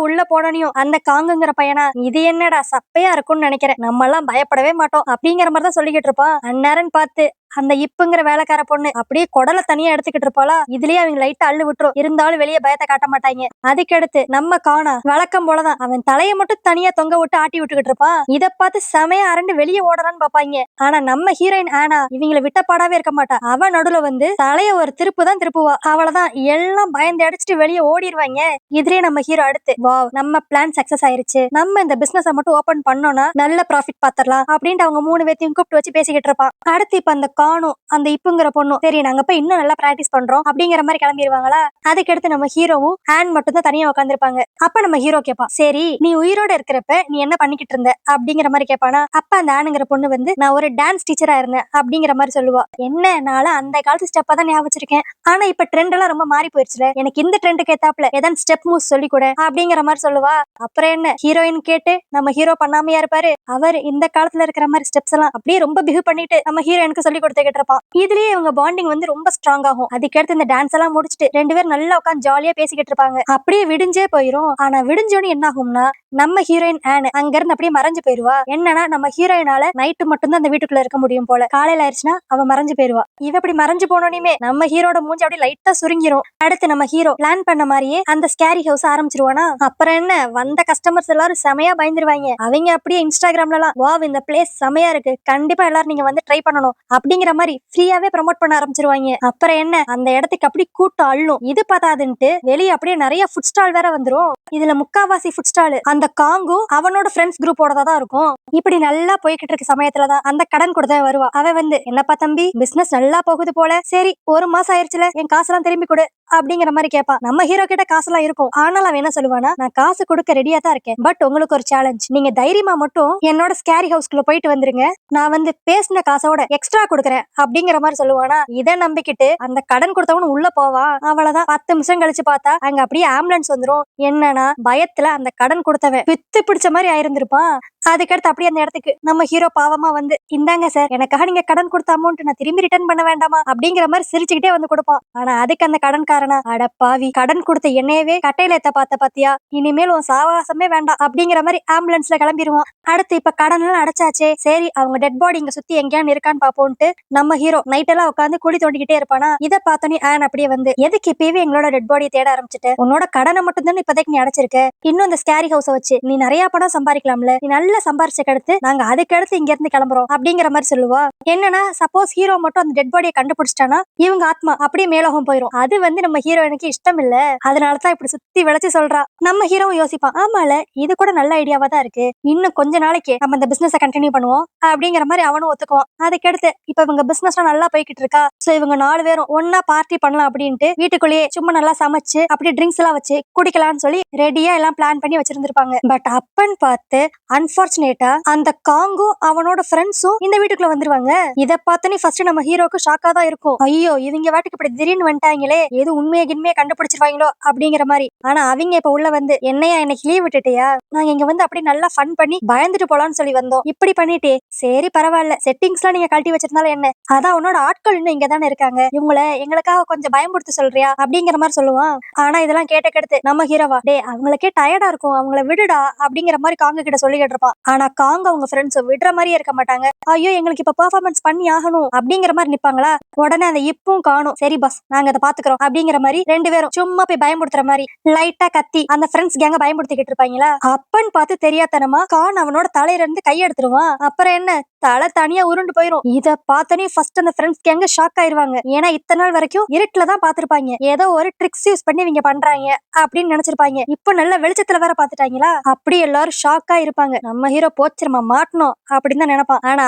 உள்ள போனனையும் அந்த காங்குங்கிற பையனா இது என்னடா சப்பையா இருக்கும்னு நினைக்கிறேன், நம்ம எல்லாம் பயப்படவே மாட்டோம் அப்படிங்கிற மாதிரி தான் சொல்லிக்கிட்டு இருப்பான். அந்நேரம் பார்த்து அந்த இப்புங்கிற வேலைக்கார பொண்ணு அப்படியே குடலை தனியா எடுத்துக்கிட்டு இருப்பாளா. இதுலயே அவங்க லைட்டா அள்ளு விட்டுரும், இருந்தாலும் வெளியே பயத்தை காட்ட மாட்டாங்க. அதுக்கடுத்து நம்ம காணா வழக்கம் போலதான் அவன் தலையை மட்டும் தனியா தொங்க விட்டு ஆட்டி விட்டுக்கிட்டு இருப்பான். இதை பார்த்து செமையா அரண்டு வெளியே ஓடலான்னு பாப்பாங்க. ஆனா நம்ம ஹீரோயின் ஆனா இவங்களை விட்டப்பாடாவே இருக்க மாட்டா. அவன் நடுவுல வந்து தலைய ஒரு திருப்பு தான் திருப்புவா. அவளதான் எல்லாம் பயந்து அடிச்சுட்டு வெளியே ஓடிடுவாங்க. இதுலயே நம்ம ஹீரோ அடுத்து வாவ் நம்ம பிளான் சக்சஸ் ஆயிருச்சு, நம்ம இந்த பிசினஸ் மட்டும் ஓபன் பண்ணோம்னா நல்ல ப்ராஃபிட் பாத்திரலாம் அப்படின்ட்டு அவங்க 3 பேர்த்தையும் கூப்பிட்டு வச்சு பேசிக்கிட்டு இருப்பான். அடுத்து இப்ப அந்த காணும் அந்த இப்புங்கிற பொண்ணும் சரி நாங்க போய் இன்னும் நல்லா பிராக்டிஸ் பண்றோம் அப்படிங்கிற மாதிரி கிளம்பிடுவாங்களா. அதுக்கடுத்து நம்ம ஹீரோவும் ஹேண்ட் மட்டும் தான் தனியா உட்காந்துருப்பாங்க. அப்ப நம்ம ஹீரோ கேப்பா சரி நீ உயிரோட இருக்கிறப்ப நீ என்ன பண்ணிக்கிட்டு இருந்த அப்படிங்கிற மாதிரி கேட்பானா. அப்ப அந்த ஆணுங்கிற பொண்ணு வந்து நான் ஒரு டான்ஸ் டீச்சரா இருந்தேன் அப்படிங்கிற மாதிரி சொல்லுவா. என்ன நாள அந்த காலத்து ஸ்டெப்பா தான் ஞாபகம் வச்சிருக்கேன், ஆனா இப்ப ட்ரெண்ட் எல்லாம் ரொம்ப மாறி போயிருச்சுல, எனக்கு இந்த ட்ரெண்டுக்கு ஏத்தாப்புல ஏதாவது ஸ்டெப் மூவ் சொல்லி கூட அப்படிங்கிற மாதிரி சொல்லுவா. அப்புறம் என்ன ஹீரோயின் கேட்டு நம்ம ஹீரோ பண்ணாமையா இருப்பாரு. அவர் இந்த காலத்துல இருக்கிற மாதிரி ஸ்டெப்ஸ் எல்லாம் அப்படியே ரொம்ப பிஹேவ் பண்ணிட்டு நம்ம ஹீரோயினுக்கு சொல்லி கொடுத்துக்கிட்டு இருப்பான். இதுலயே இவங்க பாண்டிங் வந்து ரொம்ப ஸ்ட்ராங் ஆகும். அதுக்கடுத்து இந்த டான்ஸ் எல்லாம் முடிச்சுட்டு 2 பேரும் நல்லா உட்காந்து ஜாலியா பேசிக்கிட்டு இருப்பாங்க. அப்படியே விடிஞ்சே போயிரும். ஆனா விடிஞ்சோன்னு என்ன ஆகும்னா நம்ம ஹீரோயின் ஆனு அங்க இருந்து அப்படியே மறைஞ்சு போயிருவா. என்னன்னா நம்ம ஹீரோயினால நைட்டு மட்டும் தான் அந்த வீட்டுக்குள்ள இருக்க முடியும் போல, காலையில ஆயிடுச்சுன்னா அவ மறைஞ்சு போயிருவா. இவ அப்படி மறைஞ்சு போனோனே நம்ம ஹீரோட மூஞ்சி அப்படியே லைட்டா சுருங்கிரும். அடுத்து நம்ம ஹீரோ பிளான் பண்ண மாதிரியே அந்த ஸ்கேரி ஹவுஸ் ஆரம்பிச்சிருவானா. அப்புறம் என்ன வந்த கஸ்டமர்ஸ் எல்லாரும் செமையா பயந்துருவாங்க. அவங்க அப்படியே இன்ஸ்டாகிராம்ல எல்லாம் வாவ் இந்த பிளேஸ் செமையா இருக்கு, கண்டிப்பா எல்லாரும் நீங்க வந்து ட்ரை பண்ணணும் அப்படிங்கிற மாதிரி ஃப்ரீயாவே ப்ரமோட் பண்ண ஆரம்பிச்சிருவாங்க. அப்புறம் என்ன அந்த இடத்துக்கு அப்படி கூட்டம் அள்ளும். இது பார்த்தாதுன்ட்டு வெளியே அப்படியே நிறைய ஃபுட் ஸ்டால் வேற வந்துரும். இதுல முக்காவாசி ஃபுட் ஸ்டால் அந்த காங்கும் அவனோட ஃப்ரெண்ட்ஸ் குரூப்போட தான் இருக்கும். இப்படி நல்லா போய்கிட்டு இருக்க சமயத்துலதான் அந்த கடன் கொடுத்த வருவா. அவ வந்து என்னப்பா தம்பி பிசினஸ் நல்லா போகுது போல, சரி 1 மாசம் ஆயிடுச்சுல என் காசெல்லாம் திரும்பி கொடு அப்படிங்கிற மாதிரி கேட்பான். நம்ம ஹீரோ கிட்ட காசெல்லாம் இருக்கும், ஆனாலும் அவன் என்ன சொல்லுவானா நான் காசு கொடுக்க ரெடியா தான் இருக்கேன், பட் உங்களுக்கு ஒரு சேலஞ்ச், நீங்க தைரியமா மட்டும் என்னோட ஸ்கேரி ஹவுஸ்க்குள்ள போயிட்டு வந்துருங்க, நான் வந்து பேசின காசோட எக்ஸ்ட்ரா கொடுக்குறேன் அப்படிங்கிற மாதிரி சொல்லுவானா. இதை நம்பிக்கிட்டு அந்த கடன் கொடுத்தவனு உள்ள போவான். அவ்வளவுதான் 10 நிமிஷம் கழிச்சு பார்த்தா அங்க அப்படியே ஆம்புலன்ஸ் வந்துரும். என்னன்னா பயத்துல அந்த கடன் கொடுத்தவன் பித்து பிடிச்ச மாதிரி ஆயிருந்திருப்பான். அதுக்கடுத்து அப்படியே அந்த இடத்துக்கு நம்ம ஹீரோ பாவமா வந்து இந்தாங்க சார் எனக்காக நீங்க கடன் கொடுத்த அமௌண்ட் நான் திரும்பி ரிட்டர்ன் பண்ண வேண்டாமா அப்படிங்கிற மாதிரி சிரிச்சுக்கிட்டே வந்து கொடுப்பான். ஆனா அதுக்கு அந்த கடன்காரனா அட பாவி கடன் கொடுத்த என்னையவே கட்டையில ஏத்த பாத்தியா, இனிமேல் உன் சாவாசமே வேண்டாம் அப்படிங்கிற மாதிரி ஆம்புலன்ஸ்ல கிளம்பிடுவான். அடுத்து இப்ப கடன் எல்லாம் அடைச்சாச்சே, சரி அவங்க டெட் பாடி இங்க சுத்தி எங்கேயான்னு இருக்கான்னு பாப்போம்ட்டு நம்ம ஹீரோ நைட் எல்லாம் உட்காந்து குழி தோண்டிக்கிட்டே இருப்பானா. இதை பார்த்தோன்னே ஆன் அப்படியே வந்து எதுக்கு இப்பவே எங்களோட டெட் பாடியை தேட ஆரம்பிச்சுட்டு, உன்னோட கடனை மட்டும் தான் இப்போதைக்கு நீ அடைச்சிருக்க, இன்னும் இந்த ஸ்கேரி ஹவுஸை வச்சு நீ நிறைய பணம் சம்பாதிக்கலாம்ல, நீ நல்லா சம்பாரிச்ச அடுத்து நாங்க அதுக்கடுத்து இங்க இருந்து கிளம்புறோம் அப்படிங்கிற மாதிரி சொல்லுவா. என்னன்னா சப்போஸ் ஹீரோ மட்டும் அந்த டெட் பாடியை கண்டுபிடிச்சிட்டானா இவங்க ஆத்மா அப்படியே மேலோகம் போயிரும். அது வந்து நம்ம ஹீரோயினுக்கு இஷ்டம் இல்ல, அதனாலதான் இப்படி சுத்தி விளைச்சு சொல்றா. நம்ம ஹீரோவும் யோசிப்பான், ஆமால இது கூட நல்ல ஐடியாவா தான் இருக்கு, இன்னும் கொஞ்ச நாளைக்கு நம்ம இந்த பிசினஸ் கண்டினியூ பண்ணுவோம் அப்படிங்கிற மாதிரி அவனும் ஒத்துக்குவான். அதுக்கடுத்து இப்ப இவங்க பிசினஸ் நல்லா போய்கிட்டு இருக்கா. சோ இவங்க 4 பேரும் ஒன்னா பார்ட்டி பண்ணலாம் அப்படின்ட்டு வீட்டுக்குள்ளேயே சும்மா நல்லா சமைச்சு அப்படி ட்ரிங்க்ஸ் எல்லாம் வச்சு குடிக்கலாம்னு சொல்லி ரெடியா எல்லாம் பிளான் பண்ணி வச்சிருந்திருப்பாங்க. பட் அப்பன்னு பார்த்து அன்பார்ச்சுனேட் அன்பார்ச்சுனேட்டா அந்த காங்கும் அவனோட ஃப்ரெண்ட்ஸும் இந்த வீட்டுக்குள்ள வந்துருவாங்க. இத பார்த்தனே ஃபர்ஸ்ட் நம்ம ஹீரோக்கு ஷாக்கா தான் இருக்கும். ஐயோ இவங்க வாட்டுக்கு இப்படி திடீர்னு வந்துட்டாங்களே, ஏதோ உண்மையை கிண்மையை கண்டுபிடிச்சிருவாங்களோ அப்படிங்கிற மாதிரி. ஆனா அவங்க இப்ப உள்ள வந்து என்னையா இன்னைக்கு லீவ் விட்டுட்டியா, நாங்க இங்க வந்து அப்படி நல்லா ஃபன் பண்ணி பயந்துட்டு போலான்னு சொல்லி வந்தோம், இப்படி பண்ணிட்டே. சரி பரவாயில்ல, செட்டிங்ஸ் எல்லாம் நீங்க கழட்டி வச்சிருந்தாலும் என்ன, அதான் உன்னோட ஆட்கள் இன்னும் இங்க தானே இருக்காங்க, இவங்கள எங்களுக்காக கொஞ்சம் பயன்படுத்த சொல்றியா அப்படிங்கிற மாதிரி சொல்லுவான். ஆனா இதெல்லாம் கேட்ட நம்ம ஹீரோவா, டே அவங்களுக்கே டயர்டா இருக்கும், அவங்கள விடுடா அப்படிங்கிற மாதிரி காங்க கிட்ட சொல்லிக்கிட்டு இருப்பான். ஆனா காங்க அவங்க ஃப்ரெண்ட்ஸ் விடுற மாதிரியே இருக்க மாட்டாங்க. ஐயோ எங்களுக்கு இப்ப பெர்ஃபார்மன்ஸ் பண்ணி ஆகணும் அப்படிங்கிற மாதிரி நிப்பாங்களா. உடனே அந்த இப்பவும் காணும். சரி பாஸ் நாங்க அதை பாத்துக்கிறோம் அப்படிங்கிற மாதிரி ரெண்டு பேரும் சும்மா போய் பயன்படுத்துற மாதிரி லைட்டா கத்தி அந்த ஃப்ரெண்ட்ஸ் கேங்க பயன்படுத்திக்கிட்டு இருப்பாங்களா. அப்பன்னு பார்த்து தெரியாதனமா கான் அவனோட தலையில இருந்து கை எடுத்துருவான். அப்புறம் என்ன, தலை தனியா உருண்டு போயிரும். இத பார்த்தனே ஃபர்ஸ்ட் அந்த ஃப்ரெண்ட்ஸ் கேங்க ஷாக் ஆயிருவாங்க. ஏன்னா இத்தனை நாள் வரைக்கும் இருட்டுல தான் பாத்துருப்பாங்க, ஏதோ ஒரு ட்ரிக்ஸ் யூஸ் பண்ணி இவங்க பண்றாங்க அப்படின்னு நினைச்சிருப்பாங்க. இப்போ நல்ல வெளிச்சத்துல வேற பாத்துட்டாங்களா, அப்படி எல்லாரும் ஷாக்கா இருப்பாங்க. நம்ம ஹீரோ போச்சிருமா மாட்டணும் அப்படின்னு தான் நினைப்பான். ஆனா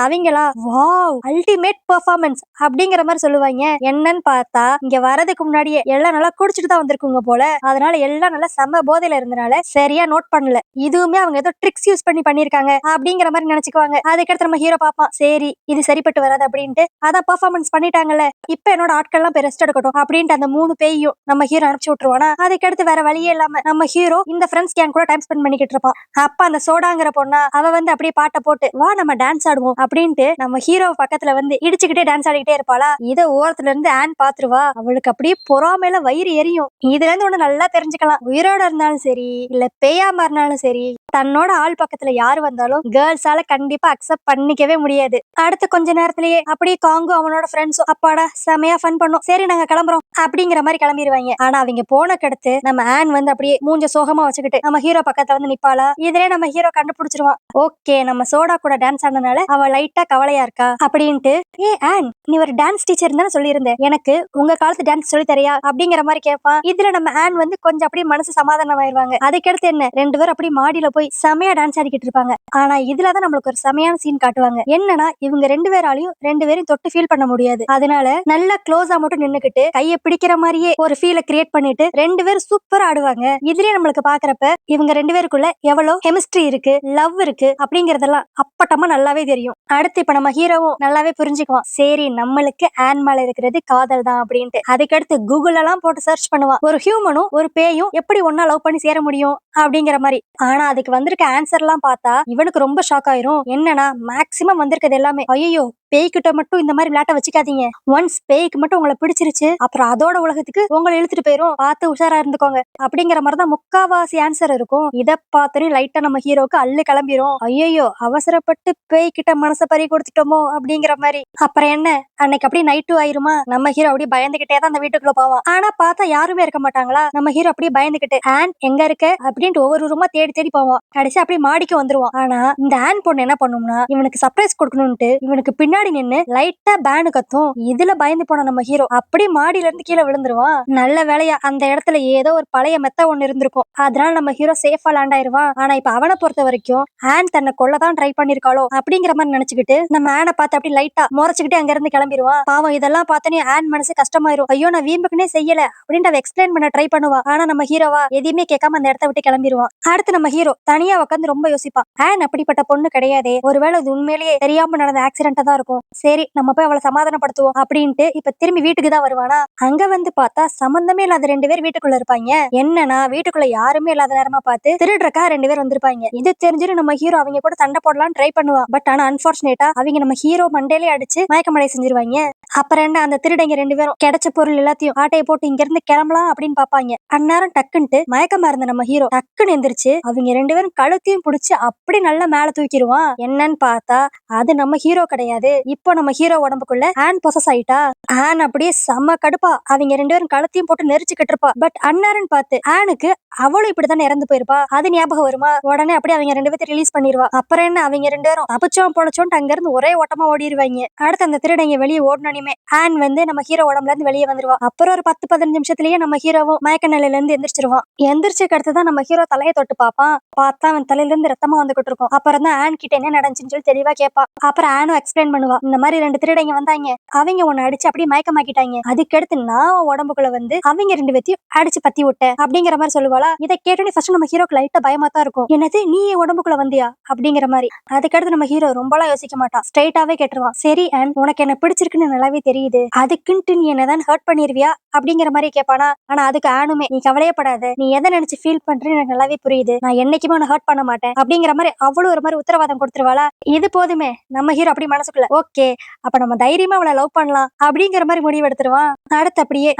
அவங்களா வாவ் அல்டிமேட் பெர்ஃபார்மன்ஸ் அப்படிங்கிற மாதிரி சொல்லுவாங்க. என்னன்னு பார்த்தா இங்க வரதுக்கு முன்னாடியே எல்லாம் நல்லா குடிச்சிட்டு தான் வந்திருக்குங்க போல. அதனால எல்லாம் நல்லா செம்ம போதையில இருந்தனால சரியா நோட் பண்ணல, இதுவுமே அவங்க ஏதோ ட்ரிக்ஸ் யூஸ் பண்ணி பண்ணிருக்காங்க அப்படிங்கிற மாதிரி நினைச்சுக்குவாங்க. அதுக்கடுத்து நம்ம ஹீரோ பாப்பான், சரி இது சரிப்பட்டு வராது அப்படின்ட்டு அதான் பெர்ஃபார்மன்ஸ் பண்ணிட்டாங்கல்ல, இப்ப என்னோட ஆட்கள் எல்லாம் போய் ரெஸ்ட் எடுக்கட்டும் அப்படின்ட்டு அந்த 3 பேயும் நம்ம ஹீரோ அனுப்பிச்சு விட்டுருவானா. அதுக்கடுத்து வேற வழியே இல்லாம நம்ம ஹீரோ இந்த ஃப்ரெண்ட்ஸ் கேங் கூட டைம் ஸ்பெண்ட் பண்ணிக்கிட்டு இருப்பான். அப்ப அந்த சோடாங்கிற பொண்ணா அவ வந்து அப்படியே பாட்டை போட்டு வா நம்ம டான்ஸ் ஆடுவோம் அப்படின்ட்டு நம்ம ஹீரோ பக்கத்துல வந்து இடிச்சுக்கிட்டே டான்ஸ் ஆடிக்கிட்டே இருப்பாளா. இத ஓரத்துல இருந்து ஆன் பாத்துருவா. அவளுக்கு அப்படியே பொறாமையில வயிறு எரியும். இதுல இருந்து ஒண்ணு நல்லா தெரிஞ்சுக்கலாம், உயிரோட இருந்தாலும் சரி இல்ல பேயாம இருந்தாலும் சரி, தன்னோட ஆள் பக்கத்துல யாரு வந்தாலும் கேர்ள்ஸால கண்டிப்பா அக்செப்ட் பண்ணிக்கவே முடியாது. அடுத்து கொஞ்ச நேரத்திலேயே அப்படியே காங்கும் அவனோட ஃப்ரெண்ட்ஸும் அப்பாடா செமையா ஃபன் பண்ணோம், சரி நாங்க கிளம்புறோம் அப்படிங்கிற மாதிரி கிளம்பிடுவாங்க. ஆனா அவங்க போன கடுத்து நம்ம ஆன் வந்து அப்படியே மூஞ்ச சோகமா வச்சுக்கிட்டு நம்ம ஹீரோ பக்கத்துல வந்து நிப்பாளா. இதுலயே நம்ம ஹீரோ கண்டுபிடிச்சிருவான், ஓகே நம்ம சோடா கூட டான்ஸ் ஆனதுனால அவ லைட்டா கவலையா இருக்கா அப்படின்ட்டு. ஏ ஆன் நீ ஒரு டான்ஸ் டீச்சர் தானே சொல்லியிருந்த, எனக்கு உங்க காலத்து டான்ஸ் சொல்லி தரியா அப்படிங்கிற மாதிரி கேட்பான். இதுல நம்ம ஆன் வந்து கொஞ்சம் அப்படியே மனசு சமாதானம் ஆயிருவாங்க. அதுக்கடுத்து என்ன, ரெண்டு பேரும் அப்படியே மாடியில போய் செமையா டான்ஸ் ஆடிக்கிட்டு இருப்பாங்க. ஆனா இதுலதான் நம்மளுக்கு ஒரு செமையான சீன் காட்டுவாங்க. என்னன்னா இவங்க ரெண்டு பேரையும் தொட்டு ஃபீல் பண்ண முடியாது. அதனால நல்லா க்ளோஸா மட்டும் நின்னுக்கிட்டு கையை பிடிக்கிற மாதிரியே ஒரு ஃபீலை கிரியேட் பண்ணிட்டு ரெண்டு பேரும் சூப்பரா ஆடுவாங்க. இதுலயே நம்மளுக்கு பாக்குறப்ப இவங்க ரெண்டு பேருக்குள்ள எவ்வளவு கெமிஸ்ட்ரி இருக்கு, லவ் இருக்கு அப்படிங்கறதெல்லாம் அப்பட்டமா நல்லாவே தெரியும். அடுத்து இப்ப நம்ம ஹீரோவும் நல்லாவே புரிஞ்சுக்குவான், சரி நம்மளுக்கு ஆன் மேல இருக்கிறது காதல் தான் அப்படின்ட்டு. அதுக்கடுத்து கூகுள் எல்லாம் போட்டு சர்ச் பண்ணுவான், ஒரு ஹியூமனும் ஒரு பேயும் எப்படி ஒன்னா லவ் பண்ணி சேர முடியும் அப்படிங்கிற மாதிரி. ஆனா அதுக்கு வந்திருக்க ஆன்சர் எல்லாம் பார்த்தா இவனுக்கு ரொம்ப ஷாக் ஆயிரும். என்னன்னா மேக்சிமம் வந்திருக்கிறது எல்லாமே ஐயோ பேய்கிட்ட மட்டும் இந்த மாதிரி விளையாட்ட வச்சுக்காதீங்க, ஒன்ஸ் பேய்க்கு மட்டும் உங்களை பிடிச்சிருச்சு அப்புறம் அதோட உலகத்துக்கு உங்களை இழுத்துட்டு போயிரும், பார்த்து உஷாரா இருந்துக்கோங்க அப்படிங்கிற மாதிரிதான் முக்காவாசி ஆன்சர் இருக்கும். இத பார்த்து லைட்டா நம்ம ஹீரோக்கு அள்ளு கிளம்பிரும். ஐயோ அவசரப்பட்டு பேய்கிட்ட மனசை பறி கொடுத்துட்டோமோ அப்படிங்கிற மாதிரி. அப்புறம் என்ன அன்னைக்கு அப்படியே நைட்டு ஆயிருமா. நம்ம ஹீரோ அப்படியே பயந்துகிட்டே தான் அந்த வீட்டுக்குள்ள போவான். ஆனா பார்த்தா யாருமே இருக்க மாட்டாங்களா. நம்ம ஹீரோ அப்படியே பயந்துகிட்டு ஆன் எங்க இருக்க அப்படின்ட்டு ஒவ்வொரு ரூமா தேடி தேடி போவான். கடைசி அப்படியே மாடிக்கு வந்துருவான். ஆனா இந்த ஆன் பொண்ணு என்ன பண்ணும்னா இவனுக்கு சர்ப்ரைஸ் கொடுக்கணும்ட்டு இவனுக்கு பின்னாடி நின்னு லைட்டா பேனு கத்தும். இதுல பயந்து போன நம்ம ஹீரோ அப்படியே மாடியில இருந்து கீழே விழுந்துருவான். நல்ல வேலையா அந்த இடத்துல ஏதோ ஒரு பழைய மெத்த ஒண்ணு இருந்திருக்கும், அதனால நம்ம ஹீரோ சேஃபா லேண்ட் ஆயிருவான். ஆனா இப்ப அவனை பொறுத்த வரைக்கும் ஆன் தன்னை கொல்லதான் ட்ரை பண்ணிருக்காளோ அப்படிங்கிற மாதிரி நினைச்சுக்கிட்டு நம்ம ஆனை பார்த்து அப்படி லைட்டா முறைச்சுக்கிட்டு அங்க இருந்து கிளம்பிடுவான். பாவம் இதெல்லாம் பார்த்தனே ஆன் மனசு கஷ்டமாயிரும். ஐயோ நான் வீம்புக்குனே செய்யல அப்படின்ட்டு அவ எக்ஸ்பிளைன் பண்ண ட்ரை பண்ணுவா. ஆனா நம்ம ஹீரோவா எதையுமே கேட்காம அந்த இடத்த விட்டு கிளம்பிடுவான். அடுத்து நம்ம ஹீரோ தனியா உட்காந்து ரொம்ப யோசிப்பான், ஆன் அப்படிப்பட்ட பொண்ணு கிடையாதே, ஒருவேளை அது உண்மையிலேயே தெரியாம நடந்த ஆக்சிடென்ட்டா தான் இருக்கும், சரி நம்ம போய் அவளை சமாதானப்படுத்துவோம் அப்படின்ட்டு இப்ப திரும்பி வீட்டுக்கு தான் வருவானா. அங்க வந்து பார்த்தா சம்பந்தமே இல்லாத ரெண்டு பேர் வீட்டுக்குள்ள இருப்பாங்க. என்னன்னா வீட்டுக்குள்ள யாருமே இல்லாத நேரமா பார்த்து திருடுறக்கா ரெண்டு பேர் வந்திருப்பாங்க. இது தெரிஞ்சுட்டு நம்ம ஹீரோ அவங்க கூட சண்டை போடலாம்னு ட்ரை பண்ணுவான். பட் ஆனா அன்பார்ச்சுனேட்டா அவங்க நம்ம ஹீரோ மண்டையிலே அடிச்சு மயக்கமடை செஞ்சிருவாங்க. அப்புறம் என்ன அந்த திருடங்க ரெண்டு பேரும் கிடைச்ச பொருள் எல்லாத்தையும் ஆட்டையை போட்டு இங்க இருந்து கிளம்பலாம் அப்படின்னு பாப்பாங்க. அந்நேரம் டக்குன்ட்டு மயக்கமா இருந்த நம்ம ஹீரோ டக்குன்னு எந்திரிச்சு அவங்க ரெண்டு பேரும் கழுத்தையும் பிடிச்சு அப்படி நல்லா மேல தூக்கிடுவான். என்னன்னு பார்த்தா அது நம்ம ஹீரோ கிடையாது, இப்போ நம்ம ஹீரோ உடம்புக்குள்ள ஆன் பொசஸ் ஆயிட்டா. ஆன் அப்படியே செம்ம கடுப்பா அவங்க ரெண்டு பேரும் கழுத்தையும் போட்டு நெரிச்சுக்கிட்டு இருப்பா. பட் அந்நேரம் பார்த்து ஆனுக்கு அவளும் இப்படித்தானே இறந்து போயிருப்பா, அது ஞாபகம் வருமா. உடனே அப்படியே அவங்க ரெண்டு பேரும் ரிலீஸ் பண்ணிடுவா. அப்புறம் என்ன அவங்க ரெண்டு பேரும் தப்பிச்சோம் பொழைச்சோன்ட்டு அங்க இருந்து ஒரே ஓட்டமா ஓடிடுவாங்க. அடுத்து அந்த திருடங்க வெளியே ஓடணும் உடனேயுமே ஆன் வந்து நம்ம ஹீரோ உடம்புல இருந்து வெளியே வந்துருவா. அப்புறம் ஒரு 10-15 நிமிஷத்துலயே நம்ம ஹீரோவும் மயக்க நிலையில இருந்து எந்திரிச்சிருவான். எந்திரிச்சதுக்கு அடுத்துதான் நம்ம ஹீரோ தலையை தொட்டு பாப்பான். பார்த்தா அவன் தலையில இருந்து ரத்தமா வந்துகிட்டு இருக்கும். அப்புறம் தான் ஆன் கிட்ட என்ன நடந்துச்சுன்னு சொல்லி தெளிவா கேட்பா. அப்புறம் ஆனும் எக்ஸ்பிளைன் பண்ணுவா. இந்த மாதிரி 2 திருடங்க வந்தாங்க, அவங்க உன்னை அடிச்சு அப்படியே மயக்கமாக்கிட்டாங்க. அதுக்கடுத்து நான் உடம்புக்குள்ள வந்து அவங்க 2 பேத்தையும் அடிச்சு பத்தி விட்டேன் அப்படிங்கிற மாதிரி சொல்லுவாளா. இதை கேட்டோன்னே ஃபர்ஸ்ட் நம்ம ஹீரோக்கு லைட்டா பயமா தான் இருக்கும். என்னது நீ என் உடம்புக்குள்ள வந்தியா அப்படிங்கிற மாதிரி. அதுக்கடுத்து நம்ம ஹீரோ ரொம்பலாம் யோசிக்க மாட்டான், ஸ்ட்ரெயிட்டாவே கேட்டுருவான். சரி அண்ட் உனக்கு என்ன பிடிச்சிருக்குன்னு நல்லாவே தெரியுது, அதுக்குன்ட்டு நீ என்னதான் ஹர்ட் பண்ணிருவியா அப்படிங்கிற மாதிரி கேட்பானா. ஆனா அதுக்கு ஆனுமே நீ கவலையே படாத, நீ எதை நினைச்சு ஃபீல் பண்றேன்னு எனக்கு நல்லாவே புரியுது, நான் என்னைக்குமே உன்னை ஹர்ட் பண்ண மாட்டேன் அப்படிங்கிற மாதிரி அவளும் ஒரு மாதிரி உத்தரவாதம் கொடுத்துருவாளா. இது போதுமே நம்ம ஹீரோ அப்படி மனசுக்குள்ள ஓகே அப்ப நம்ம தைரியமா அவளை லவ் பண்ணலாம் அப்படிங்கிற மாதிரி முடிவு எடுத்துருவான்.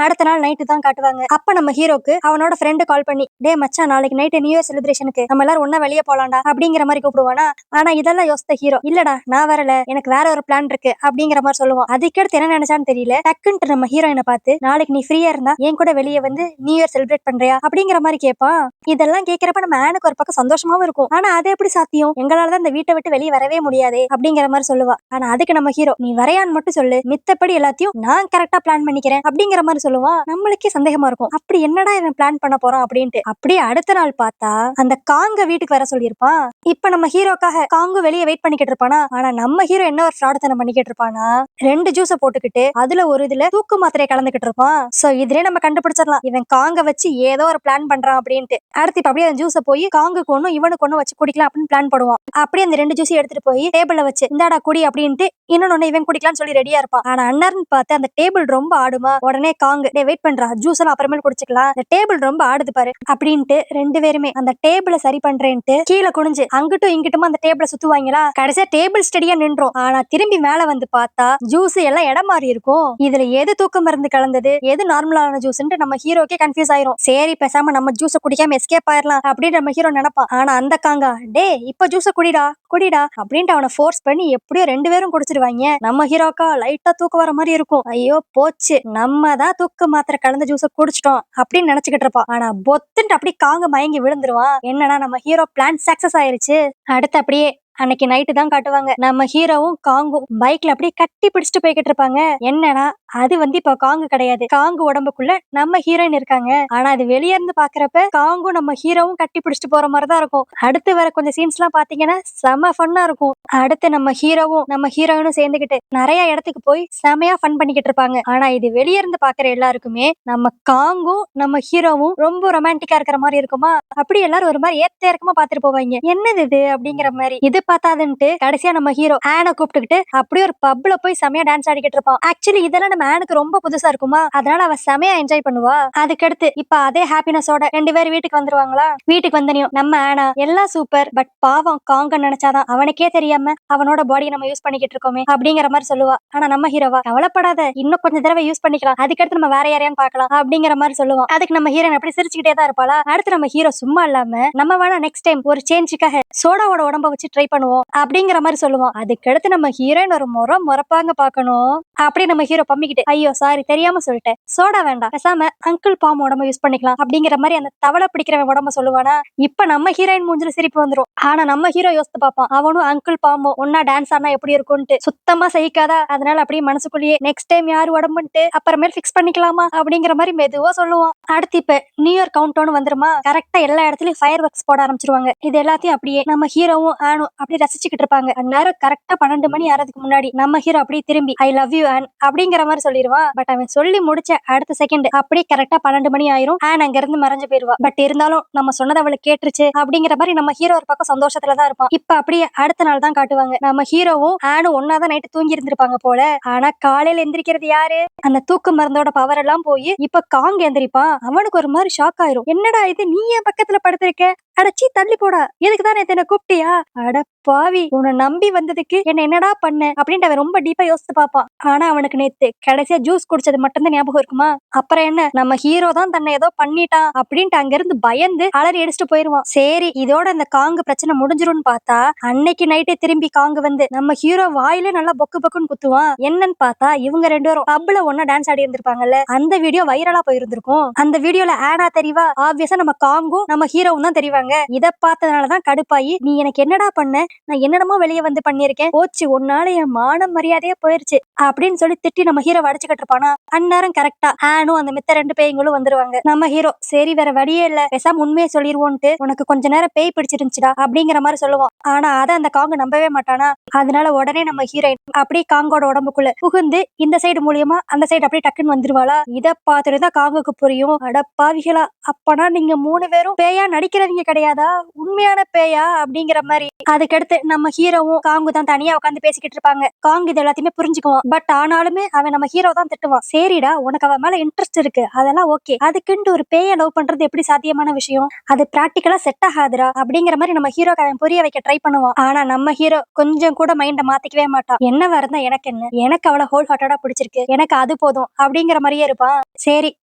அடுத்த நாள் நைட்டு தான் காட்டுவாங்க. அப்ப நம்ம ஹீரோக்கு அவனோட ஃப்ரெண்டு கால் பண்ணி டே மச்சான் நாளைக்கு நைட் நியூ இயர் செலிப்ரேஷனுக்கு நம்ம எல்லாரும் ஒண்ணா வெளியே போலாம்டா அப்படிங்கிற மாதிரி கூப்பிடுவானா. ஆனா இதெல்லாம் யோசித்த ஹீரோ இல்லடா நான் வரல, எனக்கு வேற ஒரு பிளான் இருக்கு அப்படிங்கிற மாதிரி சொல்லுவான். அதுக்கடுத்து என்ன நினைச்சான்னு தெரியல, டக்குன்ட்டு நம்ம ஹீரோயினை பார்த்து நாளைக்கு நீ ஃப்ரீயா இருந்தா என் கூட வெளியே வந்து நியூ இயர் செலிப்ரேட் பண்றியா அப்படிங்கிற மாதிரி கேட்பான். இதெல்லாம் கேட்கிறப்ப நம்ம ஆனுக்கு ஒரு பக்கம் சந்தோஷமாவும் இருக்கும். ஆனா அது எப்படி சாத்தியம், எங்களாலதான் இந்த வீட்டை விட்டு வெளியே வரவே முடியாது அப்படிங்கிற மாதிரி சொல்லுவா. ஆனா அதுக்கு நம்ம ஹீரோ நீ வரையான்னு மட்டும் சொல்லு, மித்தப்படி எல்லாத்தையும் நான் கரெக்டா பிளான் பண்ணிக்கிறேன் அப்படிங்கிற மாதிரி சொல்லுவான். நம்மளுக்கே சந்தேகமா இருக்கும், அப்படி என்னடா இவன் பிளான் பண்ண போறான் அப்படின்ட்டு. அப்படியே அடுத்த நாள் பார்த்தா அந்த காங்க வீட்டுக்கு வர சொல்லியிருப்பான். இப்ப நம்ம ஹீரோக்காக காங்கு வெளியே வெயிட் பண்ணிக்கிட்டு இருப்பானா. ஆனா நம்ம ஹீரோ என்ன ஒரு ஃப்ராடுத்தனம் பண்ணிக்கிட்டு இருப்பானா, 2 ஜூஸை போட்டுக்கிட்டு அதுல ஒரு இதுல தூக்கு மாத்திரையை கலந்துகிட்டு இருப்பான். சோ இதுலயே நம்ம கண்டுபிடிச்சிடலாம் இவன் காங்க வச்சு ஏதோ ஒரு பிளான் பண்றான் அப்படின்ட்டு. அடுத்து இப்ப அப்படியே அந்த ஜூஸை போய் காங்குக்கு ஒண்ணும் இவனுக்கு ஒண்ணும் வச்சு குடிக்கலாம் அப்படின்னு பிளான் பண்ணுவான். அப்படியே அந்த 2 ஜூஸையும் எடுத்துட்டு போய் டேபிள்ல வச்சு இந்தாடா குடி அப்படின்ட்டு இன்னொன்னு இவன் குடிக்கலாம்னு சொல்லி ரெடியா இருப்பான். ஆனா அண்ணர்னு பார்த்து அந்த டேபிள் ரொம்ப ஆடுமா. உடனே காங்கு டே வெயிட் பண்றா, ஜூஸ் எல்லாம் அப்புறமேல் குடிச்சுக்கலாம், இந்த டேபிள் ரொம்ப ஆடுது பாரு அப்படின்ட்டு 2 பேருமே அந்த டேபிள சரி பண்றேன்ட்டு கீழே குனிஞ்சு அங்கிட்டும் இங்கிட்டுமா அந்த டேபிள சுத்துவாங்களா. கடைசியா டேபிள் ஸ்டடியா நின்றோம். ஆனா திரும்பி மேல வந்து பார்த்தா ஜூஸ் எல்லாம் இடம் மாறி இருக்கும். இதுல எது தூக்க மருந்து கலந்தது எது நார்மலான ஜூஸ்ன்ட்டு நம்ம ஹீரோக்கே கன்ஃபியூஸ் ஆயிரும். சரி பேசாம நம்ம ஜூஸ குடிக்காம எஸ்கேப் ஆயிரலாம் அப்படின்னு நம்ம ஹீரோ நினைப்பான். ஆனா அந்த காங்கா டே இப்ப ஜூஸ குடிடா குடிடா அப்படின்ட்டு அவனை ஃபோர்ஸ் பண்ணி எப்படியோ 2 பேரும் குடிச்சிருவாங்க. நம்ம ஹீரோக்கா லைட்டா தூக்கம் வர மாதிரி இருக்கும். ஐயோ போச்சு நம்ம தான் தூக்க மாத்திரை கலந்த ஜூஸ குடிச்சிட்டோம் அப்படின்னு நினைச்சுக்கிட்டு இருப்பான். ஆனா பொத்துன்ட்டு அப்படி காங்க மயங்கி விழுந்துருவான். என்னன்னா நம்ம ஹீரோ பிளான் சக்சஸ் ஆயிருச்சு. அடுத்து அப்படியே அன்னைக்கு நைட்டு தான் காட்டுவாங்க. நம்ம ஹீரோவும் காங்கும் பைக்ல அப்படியே கட்டி பிடிச்சிட்டு போய்கிட்டு இருப்பாங்க. என்னன்னா அது வந்து இப்ப காங்கு கிடையாது, காங்கு உடம்புக்குள்ள நம்ம ஹீரோயின் இருக்காங்க. ஆனா அது வெளியே இருந்து பாக்குறப்ப காங்கும் நம்ம ஹீரோவும் கட்டி பிடிச்சிட்டு போற மாதிரிதான் இருக்கும். அடுத்து வர கொஞ்சம் சீன்ஸ் எல்லாம் பாத்தீங்கன்னா செம ஃபன்னா இருக்கும். அடுத்து நம்ம ஹீரோவும் நம்ம ஹீரோயினும் சேர்ந்துகிட்டு நிறைய இடத்துக்கு போய் செமையா ஃபன் பண்ணிக்கிட்டு இருப்பாங்க. ஆனா இது வெளியே இருந்து பாக்குற எல்லாருக்குமே நம்ம காங்கும் நம்ம ஹீரோவும் ரொம்ப ரொமான்டிக்கா இருக்கிற மாதிரி இருக்குமா. அப்படி எல்லாரும் ஒரு மாதிரி ஏத்த இறக்கமா பாத்துட்டு போவாங்க. என்னது இது அப்படிங்கிற மாதிரி. இது பார்த்தாதுன்ட்டு கடைசியா நம்ம ஹீரோ ஆனை கூப்பிட்டுக்கிட்டு அப்படியே ஒரு பப்ல போய் செமையா டான்ஸ் ஆடிக்கிட்டு இருப்பான். ஆக்சுவலி இதெல்லாம் நம்ம ஆனுக்கு ரொம்ப புதுசா இருக்குமா, அதனால அவ செமையா என்ஜாய் பண்ணுவா. அதுக்கடுத்து இப்ப அதே ஹாப்பினஸோட 2 பேரும் வீட்டுக்கு வந்துருவாங்களா. வீட்டுக்கு வந்தனையும் நம்ம ஆனா எல்லாம் சூப்பர், பட் பாவம் காங்க நினைச்சாதான் அவனுக்கே தெரியாம அவனோட பாடியை நம்ம யூஸ் பண்ணிக்கிட்டு இருக்கோமே அப்படிங்கிற மாதிரி சொல்லுவா. ஆனா நம்ம ஹீரோவா கவலைப்படாத இன்னும் கொஞ்சம் தடவை யூஸ் பண்ணிக்கலாம், அதுக்கடுத்து நம்ம வேற யாரையான்னு பார்க்கலாம் அப்படிங்கிற மாதிரி சொல்லுவான். அதுக்கு நம்ம ஹீரோன் அப்படி சிரிச்சுக்கிட்டே தான் இருப்பாளா. அடுத்து நம்ம ஹீரோ சும்மா இல்லாம நம்ம வேணா நெக்ஸ்ட் டைம் ஒரு சேஞ்சுக்காக சோடாவோட உடம்ப வச்சு ட்ரை பண்ணுவோம் அப்படிங்கிற மாதிரி சொல்லுவோம். அதுக்கடுத்து நம்ம ஹீரோயின் ஒரு முறப்பாங்க பாக்கணும். அப்படியே நம்ம ஹீரோ பம்மிக்கிட்டு ஐயோ சாரி தெரியாம சொல்லிட்டேன், சோடா வேண்டாம் பேசாம அங்கிள் பாம் உடம்ப யூஸ் பண்ணிக்கலாம் அப்படிங்கிற மாதிரி அந்த தவளை பிடிக்கிறவன் உடம்ப சொல்லுவானா. இப்ப நம்ம ஹீரோயின் மூஞ்சில சிரிப்பு வந்துரும். ஆனா நம்ம ஹீரோ யோசித்து பார்ப்பான், அவனும் அங்கிள் பாமும் ஒன்னா டான்ஸ் ஆனா எப்படி இருக்கும்ட்டு சுத்தமா சகிக்காதா. அதனால அப்படியே மனசுக்குள்ளேயே நெக்ஸ்ட் டைம் யாரு உடம்புன்ட்டு அப்புறமேல் பிக்ஸ் பண்ணிக்கலாமா அப்படிங்கிற மாதிரி மெதுவா சொல்லுவான். அடுத்து இப்ப நியூ இயர் கவுண்ட் டவுன் வந்துருமா. கரெக்டா எல்லா இடத்துலயும் ஃபயர் ஒர்க்ஸ் போட ஆரம்பிச்சிருவாங்க. இது எல்லாத்தையும் அப்படியே நம்ம ஹீரோவும் ஆனும் அப்படி ரசிச்சுக்கிட்டு இருப்பாங்க. அந்நேரம் கரெக்டா 12 மணி ஆறதுக்கு முன்னாடி நம்ம ஹீரோ அப்படியே திரும்பி ஐ லவ் யூ ஆன் அப்படிங்கிற மாதிரி சொல்லிடுவான். பட் அவன் சொல்லி முடிச்ச அடுத்த செகண்ட் அப்படியே கரெக்டா 12 மணி ஆயிரும். ஆன் அங்க இருந்து மறைஞ்சு போயிருவா. பட் இருந்தாலும் நம்ம சொன்னது அவளுக்கு கேட்டுருச்சு அப்படிங்கிற மாதிரி நம்ம ஹீரோ ஒரு பக்கம் சந்தோஷத்துலதான் இருப்பான். இப்ப அப்படியே அடுத்த நாள் தான் காட்டுவாங்க. நம்ம ஹீரோவும் ஆனும் ஒன்னாதான் நைட்டு தூங்கி இருந்திருப்பாங்க போல. ஆனா காலையில எந்திரிக்கிறது யாரு, அந்த தூக்கு மருந்தோட பவர் எல்லாம் போய் இப்ப காங்க எந்திரிப்பான். அவனுக்கு ஒரு மாதிரி ஷாக் ஆயிரும். என்னடா இது நீ என் பக்கத்துல படுத்திருக்க, அடச்சி தள்ளி போடா, எதுக்குதான் என்ன கூப்பிட்டியா, அட பாவி உன்னை நம்பி வந்ததுக்கு என்ன என்னடா பண்ண அப்படின்ட்டு அவன் ரொம்ப டீப்பா யோசிச்சு பார்ப்பான். ஆனா அவனுக்கு நேத்து கடைசியா ஜூஸ் குடிச்சது மட்டும்தான் ஞாபகம் இருக்குமா. அப்புறம் என்ன நம்ம ஹீரோ தான் தன்னை ஏதோ பண்ணிட்டான் அப்படின்ட்டு அங்க இருந்து பயந்து அலறி அடிச்சுட்டு போயிருவான். சரி இதோட இந்த காங்கு பிரச்சனை முடிஞ்சிரும்னு பார்த்தா அன்னைக்கு நைட்டே திரும்பி காங்கு வந்து நம்ம ஹீரோ வாயில நல்லா பொக்கு பொக்குன்னு குத்துவான். என்னன்னு பார்த்தா இவங்க 2 பேரும் பப்ல ஒன்னா டான்ஸ் ஆடி இருந்திருப்பாங்கல்ல, அந்த வீடியோ வைரலா போயிருந்திருக்கும். அந்த வீடியோல ஆடா தெரிவா ஆப்வியஸா நம்ம காங்கும் நம்ம ஹீரோவும் தான் தெரிவாங்க. இருப்பாங்க. இத பார்த்ததுனாலதான் கடுப்பாயி, நீ எனக்கு என்னடா பண்ண, நான் என்னடமோ வெளியே வந்து பண்ணிருக்கேன், போச்சு உன்னால என் மான மரியாதையே போயிருச்சு அப்படின்னு சொல்லி திட்டி நம்ம ஹீரோ அடிச்சுக்கிட்டு இருப்பானா. அந்நேரம் கரெக்டா ஆனும் அந்த மித்த 2 பேய்களும் வந்துருவாங்க. நம்ம ஹீரோ சரி வேற வழியே இல்ல, பேசாம உண்மையை சொல்லிருவோன்ட்டு, உனக்கு கொஞ்ச நேரம் பேய் பிடிச்சிருந்துச்சுடா அப்படிங்கிற மாதிரி சொல்லுவான். ஆனா அத அந்த காங்கு நம்பவே மாட்டானா. அதனால உடனே நம்ம ஹீரோயின் அப்படியே காங்கோட உடம்புக்குள்ள புகுந்து இந்த சைடு மூலியமா அந்த சைடு அப்படியே டக்குன்னு வந்துருவாளா. இத பார்த்துட்டு தான் காங்குக்கு புரியும், அடப்பாவிகளா, அப்பனா நீங்க 3 பேரும் பேயா நடிக்கிறவங்க கிடையாதா, உண்மையான பேயா அப்படிங்கிற மாதிரி. அதுக்கடுத்து நம்ம ஹீரோவும் காங்கு தான் தனியா உட்காந்து பேசிக்கிட்டு இருப்பாங்க. காங்கு இது எல்லாத்தையுமே புரிஞ்சுக்குவான். பட் ஆனாலுமே அவன் நம்ம ஹீரோ தான் திட்டுவான். சரிடா, உனக்கு அவன் மேல இன்ட்ரெஸ்ட் இருக்கு, அதெல்லாம் ஓகே, அதுக்குன்ட்டு ஒரு பேய லவ் பண்றது எப்படி சாத்தியமான விஷயம், அது பிராக்டிக்கலா செட் ஆகாதுடா அப்படிங்கிற மாதிரி நம்ம ஹீரோக்கு அவன் புரிய வைக்க ட்ரை பண்ணுவான். ஆனா நம்ம ஹீரோ கொஞ்சம் கூட மைண்ட மாத்திக்கவே மாட்டான். என்னவா இருந்தா எனக்கு என்ன, எனக்கு அவளை ஹோல் ஹார்ட்டடா பிடிச்சிருக்கு, எனக்கு அது போதும் அப்படிங்கிற மாதிரியே இருப்பான். சரி,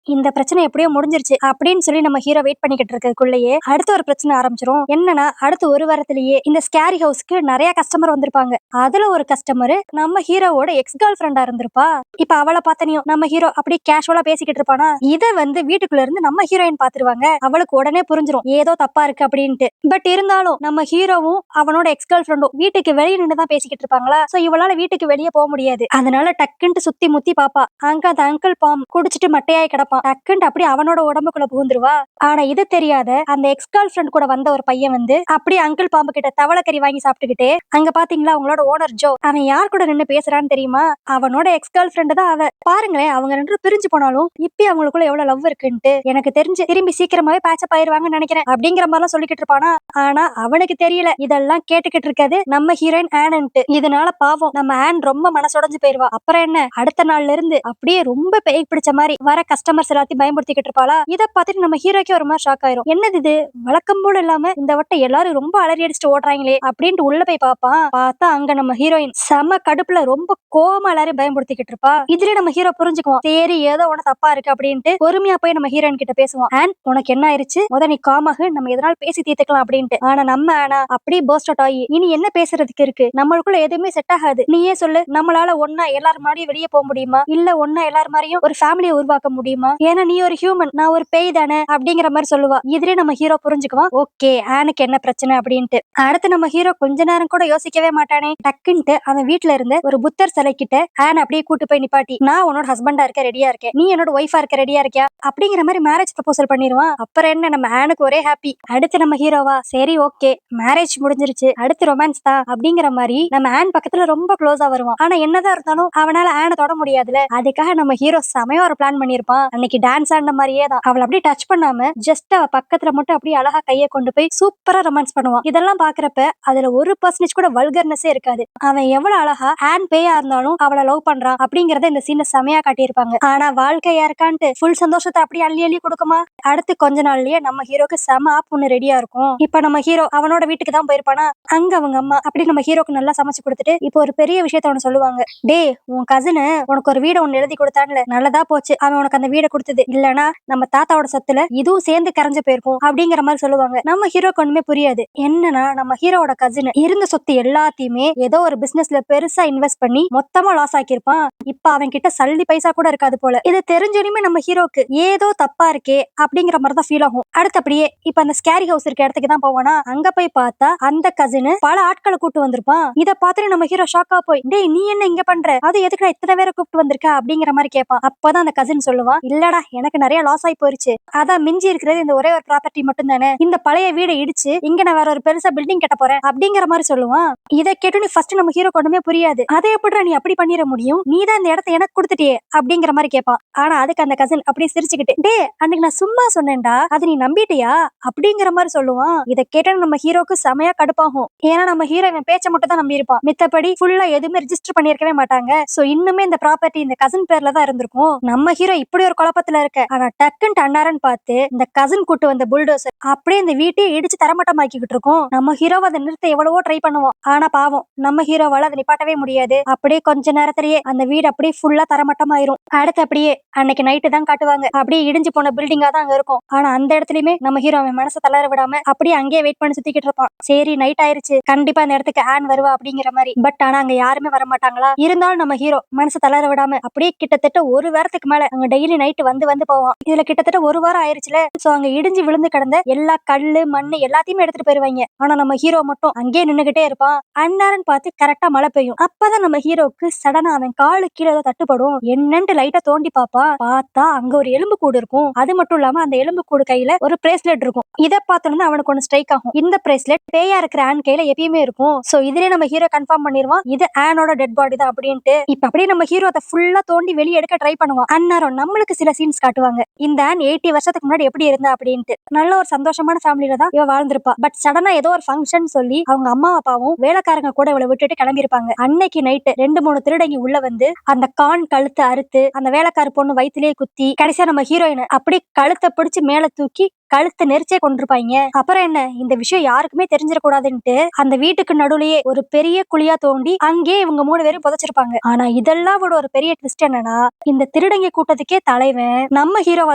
இந்த பிரச்சனை எப்படியோ முடிஞ்சிருச்சு அப்படின்னு சொல்லி நம்ம ஹீரோ வெயிட் பண்ணிக்கிட்டு இருக்கிறதுக்குள்ளேயே அடுத்த ஒரு பிரச்சனை ஆரம்பிச்சிரும். என்னன்னா, அடுத்த ஒரு வாரத்திலேயே இந்த ஸ்கேரி ஹவுஸ்க்கு நிறைய கஸ்டமர் வந்திருப்பாங்க. அதுல ஒரு கஸ்டமர் நம்ம ஹீரோவோட எக்ஸ் கேர்ள் ஃப்ரெண்டா இருந்திருப்பா. இப்ப அவளை பார்த்தனையும் நம்ம ஹீரோ அப்படியே கேஷுவலா பேசிக்கிட்டு இருப்பானா. இத வந்து வீட்டுக்குள்ள இருந்து நம்ம ஹீரோயின் பாத்துருவாங்க. அவளுக்கு உடனே புரிஞ்சிரும் ஏதோ தப்பா இருக்கு அப்படின்ட்டு. பட் இருந்தாலும் நம்ம ஹீரோவும் அவனோட எக்ஸ் கேர்ள் ஃப்ரெண்டும் வீட்டுக்கு வெளியே நின்று தான் பேசிக்கிட்டு இருப்பாங்களா. சோ இவளால வீட்டுக்கு வெளியே போக முடியாது. அதனால டக்குன்ட்டு சுத்தி முத்தி பாப்பா. அங்க அந்த அங்கிள் பாம் குடிச்சிட்டு மட்டையாய் கிடப்பான். டக்குன்ட்டு அப்படியே அவனோட உடம்புக்குள்ள புகுந்துருவா. ஆனா இது தெரியாத அந்த எக்ஸ் கேர்ள் ஃப்ரெண்ட் கூட வந்த ஒரு பையன் வந்து அப்படியே அங்கிள் பாம்பு கிட்ட தவளக்கறி வாங்கி சாப்பிட்டுக்கிட்டு, அங்க பாத்தீங்களா அவங்களோட ஓனர் ஜோ, அவன் யார் கூட நின்னு பேசுறான்னு தெரியுமா, அவனோட எக்ஸ் கேர்ள் ஃப்ரெண்ட் தான் அவ. பாருங்களேன், அவங்க 2 பிரிஞ்சு போனாலும் இப்ப அவங்களுக்குள்ள எவ்வளவு லவ் இருக்குன்ட்டு. எனக்கு தெரிஞ்சு திரும்பி சீக்கிரமாவே பேட்சப் ஆயிருவாங்கன்னு நினைக்கிறேன் அப்படிங்கிற மாதிரிலாம் சொல்லிக்கிட்டு இருப்பானா. ஆனா அவனுக்கு தெரியல இதெல்லாம் கேட்டுக்கிட்டு இருக்காது நம்ம ஹீரோயின் ஆனன்ட்டு. இதனால பாவம் நம்ம ஆன் ரொம்ப மனசுடைஞ்சு போயிருவா. அப்புறம் என்ன, அடுத்த நாள்ல இருந்து அப்படியே ரொம்ப பேய் பிடிச்ச மாதிரி வர கஸ்டமர்ஸ் எல்லாத்தையும் பயன்படுத்திக்கிட்டு இருப்பாளா. இத பார்த்துட்டு நம்ம ஹீரோக்கே ஒரு மாதிரி ஷாக் ஆயிரும். என்னது இது, வழக்கம் போல இல்லாம இந்த வட்டம் எல்லாரும் ரொம்ப அலறி அடிச்சுட்டு ஓடுறாங்களே அப்படின்ட்டு உள்ள போய் பாப்பான். பார்த்தா அங்க நம்ம ஹீரோயின் செம கடுப்புல ரொம்ப கோவமா எல்லாரையும் பயன்படுத்திக்கிட்டு இருப்பா. இதுல நம்ம ஹீரோ புரிஞ்சுக்குவோம், சரி ஏதோ உனக்கு தப்பா இருக்கு அப்படின்ட்டு பொறுமையா போய் நம்ம ஹீரோயின் கிட்ட பேசுவோம். அண்ட் உனக்கு என்ன ஆயிருச்சு, நீ காமாக நம்ம எதனால பேசி தீர்த்துக்கலாம் அப்படின்ட்டு. ஆனா நம்ம ஆனா அப்படியே பர்ஸ்ட் அவுட் ஆகி, இனி என்ன பேசுறதுக்கு இருக்கு, நம்மளுக்குள்ள எதுவுமே செட் ஆகாது, நீயே சொல்லு, நம்மளால ஒன்னா எல்லாரும் மாதிரியும் வெளியே போக முடியுமா, இல்ல ஒன்னா எல்லாரும் மாதிரியும் ஒரு ஃபேமிலியை உருவாக்க முடியுமா, ஏன்னா நீ ஒரு ஹியூமன், நான் ஒரு பேய் தானே அப்படிங்கிற மாதிரி சொல்லுவா. இதுல நம்ம ஹீரோ புரிஞ்சுக்குவான், ஓகே ஆனுக்கு என்ன பிரச்சனை அப்படின்ட்டு. அடுத்து நம்ம ஹீரோ கொஞ்ச நேரம் கூட யோசிக்கவே மாட்டானே, டக்குன்ட்டு அவன் வீட்டுல இருந்து ஒரு புத்தர் சிலை கிட்ட ஆன் அப்படியே கூட்டு போய் நிப்பாட்டி, நான் உன்னோட ஹஸ்பண்டா இருக்க ரெடியா இருக்கேன், நீ என்னோட ஒய்ஃபா இருக்க ரெடியா இருக்கியா அப்படிங்கிற மாதிரி மேரேஜ் ப்ரப்போசல் பண்ணிடுவான். அப்புறம் என்ன, நம்ம ஆனுக்கு ஒரே ஹாப்பி. அடுத்து நம்ம ஹீரோவா, சரி ஓகே மேரேஜ் முடிஞ்சிருச்சு, அடுத்து ரொமான்ஸ் தான் அப்படிங்கிற மாதிரி நம்ம ஆன் பக்கத்துல ரொம்ப க்ளோஸா வருவான். ஆனா என்னதான் இருந்தாலும் அவனால ஆனை தொட முடியாதுல. அதுக்காக நம்ம ஹீரோ செமையா ஒரு பிளான் பண்ணிருப்பான். அன்னைக்கு டான்ஸ் ஆடின மாதிரியே தான் அவளை அப்படியே டச் பண்ணாம ஜஸ்ட் அவ பக்கத்துல மட்டும் அப்படியே அழகா கையை கொண்டு போய் சூப்பரா ரொமான்ஸ் பண்ணுவான். இதெல்லாம் பாக்குறப்ப அதுல 1% கூட வல்கர்னஸே இருக்காது. அவன் எவ்வளவு அழகா ஆன் பேயா இருந்தாலும் அவளை லவ் பண்றான் அப்படிங்கறத இந்த சீன்ல செமையா காட்டியிருப்பாங்க. ஆனா வாழ்க்கையா இருக்கான்ட்டு ஃபுல் சந்தோஷத்தை அப்படியே அள்ளி அள்ளி கொடுக்குமா. அடுத்து கொஞ்ச நாள்லயே நம்ம ஹீரோக்கு செம ஆப் ஒண்ணு ரெடியா இருக்கும். இப்ப நம்ம ஹீரோ அவனோட வீட்டுக்கு தான் போயிருப்பானா. அங்க அவங்க அம்மா அப்படி நம்ம ஹீரோக்கு நல்லா சமைச்சு கொடுத்துட்டு இப்போ ஒரு பெரிய விஷயத்த அவனு சொல்லுவாங்க. டே, உன் கசினு உனக்கு ஒரு வீடு ஒண்ணு எழுதி கொடுத்தான்ல, நல்லதா போச்சு அவன் உனக்கு அந்த வீடை கொடுத்தது, இல்லனா நம்ம தாத்தாவோட சொத்துல இதுவும் சேர்ந்து கரைஞ்சு போயிருக்கும் அப்படிங்கிற மாதிரி சொல்லுவாங்க. நம்ம ஹீரோக்கு ஒண்ணுமே புரியாது. என்னன்னா, நம்ம ஹீரோட கசின் இருந்த சொத்து எல்லாத்தையுமே ஏதோ ஒரு பிசினஸ்ல பெருசா இன்வெஸ்ட் பண்ணி மொத்தமா லாஸ் ஆக்கியிருப்பான். இப்ப அவன் கிட்ட சல்லி பைசா கூட இருக்காது போல. இது தெரிஞ்சோனுமே நம்ம ஹீரோக்கு ஏதோ தப்பா இருக்கே அப்படிங்கிற மாதிரி தான் ஃபீல் ஆகும். அடுத்தபடியே இப்ப அந்த ஸ்கேரி ஹவுஸ் இருக்க இடத்துக்கு தான் போவானா. அங்க போய் பார்த்தா அந்த கசின் பல ஆட்களை கூட்டு வந்திருப்பான். இத பார்த்துட்டு நம்ம ஹீரோ ஷாக்கா போய், டேய் நீ என்ன இங்க பண்ற, அது எதுக்குடா இத்தனை பேரை கூப்பிட்டு வந்திருக்க அப்படிங்கிற மாதிரி கேட்பான். அப்பதான் அந்த கசின் சொல்லுவான், இல்லடா எனக்கு நிறைய லாஸ் ஆகி போயிருச்சு, அதான் மிஞ்சி இருக்கிறது இந்த ஒரே ஒரு ப்ராப்பர்ட்டி மட்டும் தானே, இந்த பழைய வீடை இடிச்சு இங்க நான் வேற ஒரு பெருசா பில்டிங் கட்ட போறேன் அப்படிங்கிற மாதிரி சொல்லுவான். இதை கேட்டு நீ ஃபர்ஸ்ட் நம்ம ஹீரோ கொண்டுமே புரியாது. அதை எப்படிடா நீ அப்படி பண்ணிட முடியும், நீ தான் இந்த இடத்த எனக்கு கொடுத்துட்டியே அப்படிங்கிற மாதிரி கேட்பான். ஆனா அதுக்கு அந்த கசின் அப்படியே சிரிச்சுக்கிட்டு, டே அன்னைக்கு நான் சும்மா சொன்னேன்டா, அது நீ நம்பிட்டியா அப்படிங்கிற மாதிரி சொல்லுவான். இதை கேட்ட நம்ம ஹீரோக்கு செமையா கடுப்பாகும். ஏன்னா நம்ம ஹீரோ இவன் பேச்ச மட்டும் தான் நம்பி இருப்பான், மித்தபடி ஃபுல்லா எதுவுமே ரிஜிஸ்டர் பண்ணிருக்கவே மாட்டாங்க. சோ இன்னுமே இந்த ப்ராப்பர்ட்டி இந்த கசின் பேர்ல தான் இருந்திருக்கும். நம்ம ஹீரோ இப்படி ஒரு குழப்பத்துல இருக்க, ஆனா டக்குன்னு அண்ணாரன் பார்த்து இந்த கசின் கூட்டு வந்த புல்டோசர் அப்படியே இந்த வீட்டையே இடிச்சு தரமட்டமாக்கிக்கிட்டு இருக்கும். நம்ம ஹீரோ அதை நிறுத்த எவ்வளவோ ட்ரை பண்ணுவோம். ஆனா பாவம் நம்ம ஹீரோவால அதை நிப்பாட்டவே முடியாது. அப்படியே கொஞ்ச நேரத்திலேயே அந்த வீடு அப்படியே ஃபுல்லா தரமட்டமாயிரும். அடுத்து அப்படியே அன்னைக்கு நைட்டு தான் காட்டுவாங்க. அப்படியே இடிஞ்சு போன பில்டிங்கா தான் அங்க இருக்கும். ஆனா அந்த இடத்துலயுமே நம்ம ஹீரோ அவன் மனசை தளர விடாம அப்படியே அங்கேயே வெயிட் பண்ணி சுத்திக்கிட்டு இருப்பான். சரி நைட் ஆயிருச்சு, கண்டிப்பா அந்த இடத்துக்கு ஆன் வருவா அப்படிங்கிற மாதிரி. பட் ஆனா அங்க யாருமே வர மாட்டாங்களா. இருந்தாலும் நம்ம ஹீரோ மனசு தளர விடாம அப்படியே கிட்டத்தட்ட ஒரு வாரத்துக்கு மேல அங்க டெய்லி நைட் நைட்டு வந்து போவான். இதுல கிட்டத்தட்ட ஒரு வாரம் ஆயிருச்சுல. சோ அங்க இடிஞ்சு விழுந்து கிடந்த எல்லா கல்லு மண்ணு எல்லாத்தையுமே எடுத்துட்டு போயிருவாங்க. ஆனா நம்ம ஹீரோ மட்டும் அங்கேயே நின்னுகிட்டே இருப்பான். அந்நேரம் பார்த்து கரெக்டா மழை பெய்யும். அப்பதான் நம்ம ஹீரோக்கு சடனா அவன் காலு கீழே ஏதோ தட்டுப்படும். என்னன்ட்டு லைட்டா தோண்டி பார்த்தா அங்க ஒரு எலும்பு கூடு இருக்கும். அது மட்டும் இல்லாம அந்த எலும்பு கூடு கையில ஒரு பிரேஸ்லெட் இருக்கும். இத பார்த்தோம்னா அவனுக்கு ஒன்னு ஸ்ட்ரைக் ஆகும். இந்த பிரேஸ்லெட் பேயா இருக்கிற ஆன் கையில எப்பயுமே இருக்கும். சோ இதுலயே நம்ம ஹீரோ கன்ஃபார்ம் பண்ணிடுவான் இது ஆனோட டெட் பாடி தான் அப்படின்ட்டு. இப்ப அப்படியே நம்ம ஹீரோ அதை ஃபுல்லா தோண்டி வெளியே எடுக்க ட்ரை பண்ணுவான். அந்நேரம் நம்மளுக்கு சில சீன்ஸ் காட்டுவாங்க. இந்த ஆன் 80 வருஷத்துக்கு முன்னாடி எப்படி இருந்தா அப்படின்ட்டு. நல்ல ஒரு சந்தோஷமான ஃபேமிலில தான் இவ வாழ்ந்திருப்பா. பட் சடனா ஏதோ ஒரு ஃபங்க்ஷன் சொல்லி அவங்க அம்மா அப்பாவும் வேலைக்காரங்க கூட இவளை விட்டுட்டு கிளம்பியிருப்பாங்க. அன்னைக்கு நைட்டு 2-3 திருடங்க உள்ள வந்து அந்த கான் கழுத்தை அறுத்து அந்த வேலைக்கார பொண்ணு வயித்திலேயே குத்தி கடைசியா நம்ம ஹீரோயின் அப்படி கழுத்தை பிடிச்சு மேல தூக்கி கழுத்தை நெரிச்சே கொண்டிருப்பாங்க. அப்புறம் என்ன இந்த விஷயம் யாருக்குமே தெரிஞ்சிடக்கூடாதுன்ட்டு அந்த வீட்டுக்கு நடுவுலயே ஒரு பெரிய குழியா தோண்டி அங்கேயே இவங்க 3 பேரும் புதைச்சிருப்பாங்க. ஆனா இதெல்லாம் விட ஒரு பெரிய ட்விஸ்ட் என்னன்னா இந்த திருடங்க கூட்டத்துக்கே தலைவன் நம்ம ஹீரோவா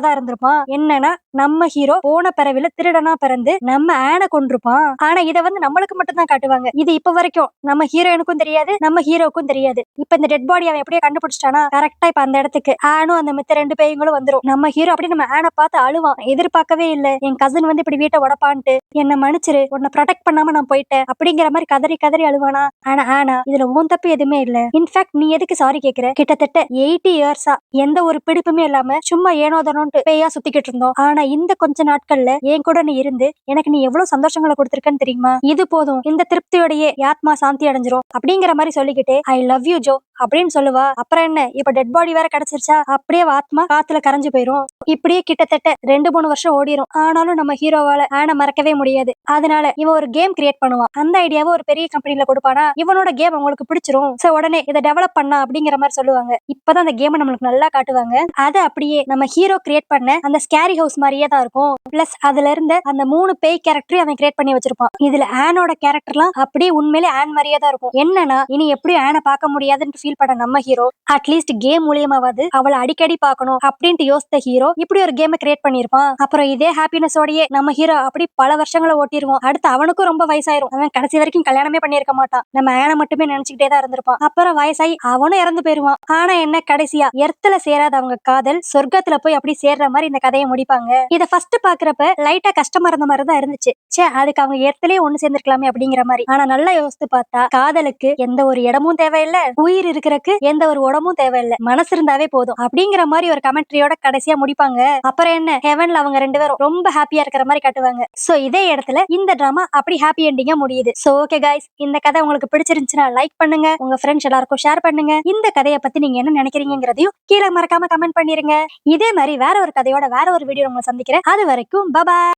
தான் இருந்திருப்பான். என்னன்னா நம்ம ஹீரோ போன பிறவில திருடனா பிறந்து நம்ம ஆனை கொண்டிருப்பான். ஆனா இதை வந்து நம்மளுக்கு மட்டும் தான் காட்டுவாங்க. இது இப்ப வரைக்கும் நம்ம ஹீரோயினுக்கும் தெரியாது நம்ம ஹீரோக்கும் தெரியாது. இப்ப இந்த டெட் பாடி அவன் எப்படியே கண்டுபிடிச்சிட்டானா கரெக்டா இப்ப அந்த இடத்துக்கு ஆனும் அந்த மித்த 2 பேய்களும் வந்துரும். நம்ம ஹீரோ அப்படி நம்ம ஆனை பார்த்து அழுவான். எதிர்பார்க்கவே இல்ல என் கசின் வந்து இப்படி வீட்டை உடப்பான்ட்டு என்ன மன்னிச்சிரு உன்னை ப்ரொடெக்ட் பண்ணாம நான் போயிட்டேன் அப்படிங்கிற மாதிரி கதறி கதறி அழுவானா. ஆனா இதுல உன் தப்பு எதுவுமே இல்ல. இன்ஃபேக்ட் நீ எதுக்கு சாரி கேக்குற? கிட்டத்தட்ட 80 இயர்ஸா எந்த ஒரு பிடிப்புமே இல்லாம சும்மா ஏனோதனோன்ட்டு பேயா சுத்திக்கிட்டு இருந்தோம். ஆனா இந்த கொஞ்ச நாட்கள்ல என் கூட நீ இருந்து எனக்கு நீ எவ்வளவு சந்தோஷங்களை கொடுத்திருக்கன்னு தெரியுமா? இது போதும் இந்த திருப்தியோடயே ஆத்மா சாந்தி அடைஞ்சிரும் அப்படிங்கிற மாதிரி சொல்லிக்கிட்டு ஐ லவ் யூ ஜோ அப்படின்னு சொல்லுவா. அப்புறம் என்ன இப்ப டெட் பாடி வேற கிடைச்சிருச்சா அப்படியே ஆத்மா காத்துல கரைஞ்சு போயிரும். இப்படியே கிட்டத்தட்ட 2-3 வருஷம் ஓடிரும். ஆனாலும் நம்ம ஹீரோவால ஆனை மறக்கவே முடியாது. அதனால இவன் ஒரு கேம் கிரியேட் பண்ணுவான். அந்த ஐடியாவை ஒரு பெரிய கம்பெனில கொடுப்பானா இவனோட கேம் அவங்களுக்கு பிடிச்சிரும். சோ உடனே இதை டெவலப் பண்ணா அப்படிங்கிற மாதிரி சொல்லுவாங்க. இப்பதான் அந்த கேமை நம்மளுக்கு நல்லா காட்டுவாங்க. அது அப்படியே நம்ம ஹீரோ கிரியேட் பண்ண அந்த ஸ்கேரி ஹவுஸ் மாதிரியே தான் இருக்கும். பிளஸ் அதுல இருந்த அந்த 3 பேய் கேரக்டரையும் அவன் கிரியேட் பண்ணி வச்சிருப்பான். இதுல ஆனோட கேரக்டர்லாம் அப்படியே உண்மையிலே ஆன் மாதிரியே தான் இருக்கும். என்னன்னா இனி எப்படியும் ஆனை பார்க்க முடியாதுன்னு ஃபீல் பண்ண நம்ம ஹீரோ அட்லீஸ்ட் கேம் மூலியமாவது அவளை அடிக்கடி பார்க்கணும் அப்படின்ட்டு யோசித்த ஹீரோ இப்படி ஒரு கேமை கிரியேட் பண்ணிருப்பான். அப்புறம் இதே ஹாப்பினஸ் ஓடையே நம்ம ஹீரோ அப்படி பல வருஷங்களை ஓட்டிடுவோம். அடுத்து அவனுக்கும் ரொம்ப வயசாயிரும். அவன் கடைசி வரைக்கும் கல்யாணமே பண்ணிருக்க மாட்டான். நம்ம ஆனை மட்டுமே நினைச்சுக்கிட்டே தான் இருந்திருப்பான். அப்புறம் வயசாகி அவனும் இறந்து போயிருவான். ஆனா என்ன கடைசியா எர்த்துல சேராத அவங்க காதல் சொர்க்கத்துல போய் அப்படி சேர்ற மாதிரி இந்த கதையை முடிப்பாங்க. இதை ஃபர்ஸ்ட் பாக்குறப்ப லைட்டா கஷ்டமா இருந்த மாதிரி தான் இருந்துச்சு. சே அதுக்கு அவங்க எர்த்திலேயே ஒண்ணு சேர்ந்திருக்கலாமே அப்படிங்கிற மாதிரி. ஆனா நல்லா யோசித்து பார்த்தா காதலுக்கு எந்த ஒரு இடமும் தேவையில்லை, உயிர் இருக்கிறதுக்கு எந்த ஒரு உடம்பும் தேவையில்லை, மனசு இருந்தாவே போதும் அப்படிங்கிற மாதிரி ஒரு கமெண்ட்ரியோட கடைசியா முடிப்பாங்க. அப்புறம் என்ன ஹெவன்ல அவங்க 2 பேரும் ரொம்ப ஹாப்பியா இருக்கிற மாதிரி காட்டுவாங்க. சோ இதே இடத்துல இந்த டிராமா அப்படி ஹாப்பி எண்டிங்கா முடியுது. சோ ஓகே கைஸ் இந்த கதை உங்களுக்கு பிடிச்சிருந்துச்சுன்னா லைக் பண்ணுங்க, உங்க ஃப்ரெண்ட்ஸ் எல்லாருக்கும் ஷேர் பண்ணுங்க. இந்த கதையை பத்தி நீங்க என்ன நினைக்கிறீங்கிறதையும் கீழே மறக்காம கமெண்ட் பண்ணிருங்க. இதே மாதிரி வேற ஒரு கதையோட வேற ஒரு வீடியோ உங்களை சந்திக்கிறேன். அது வரைக்கும் பை.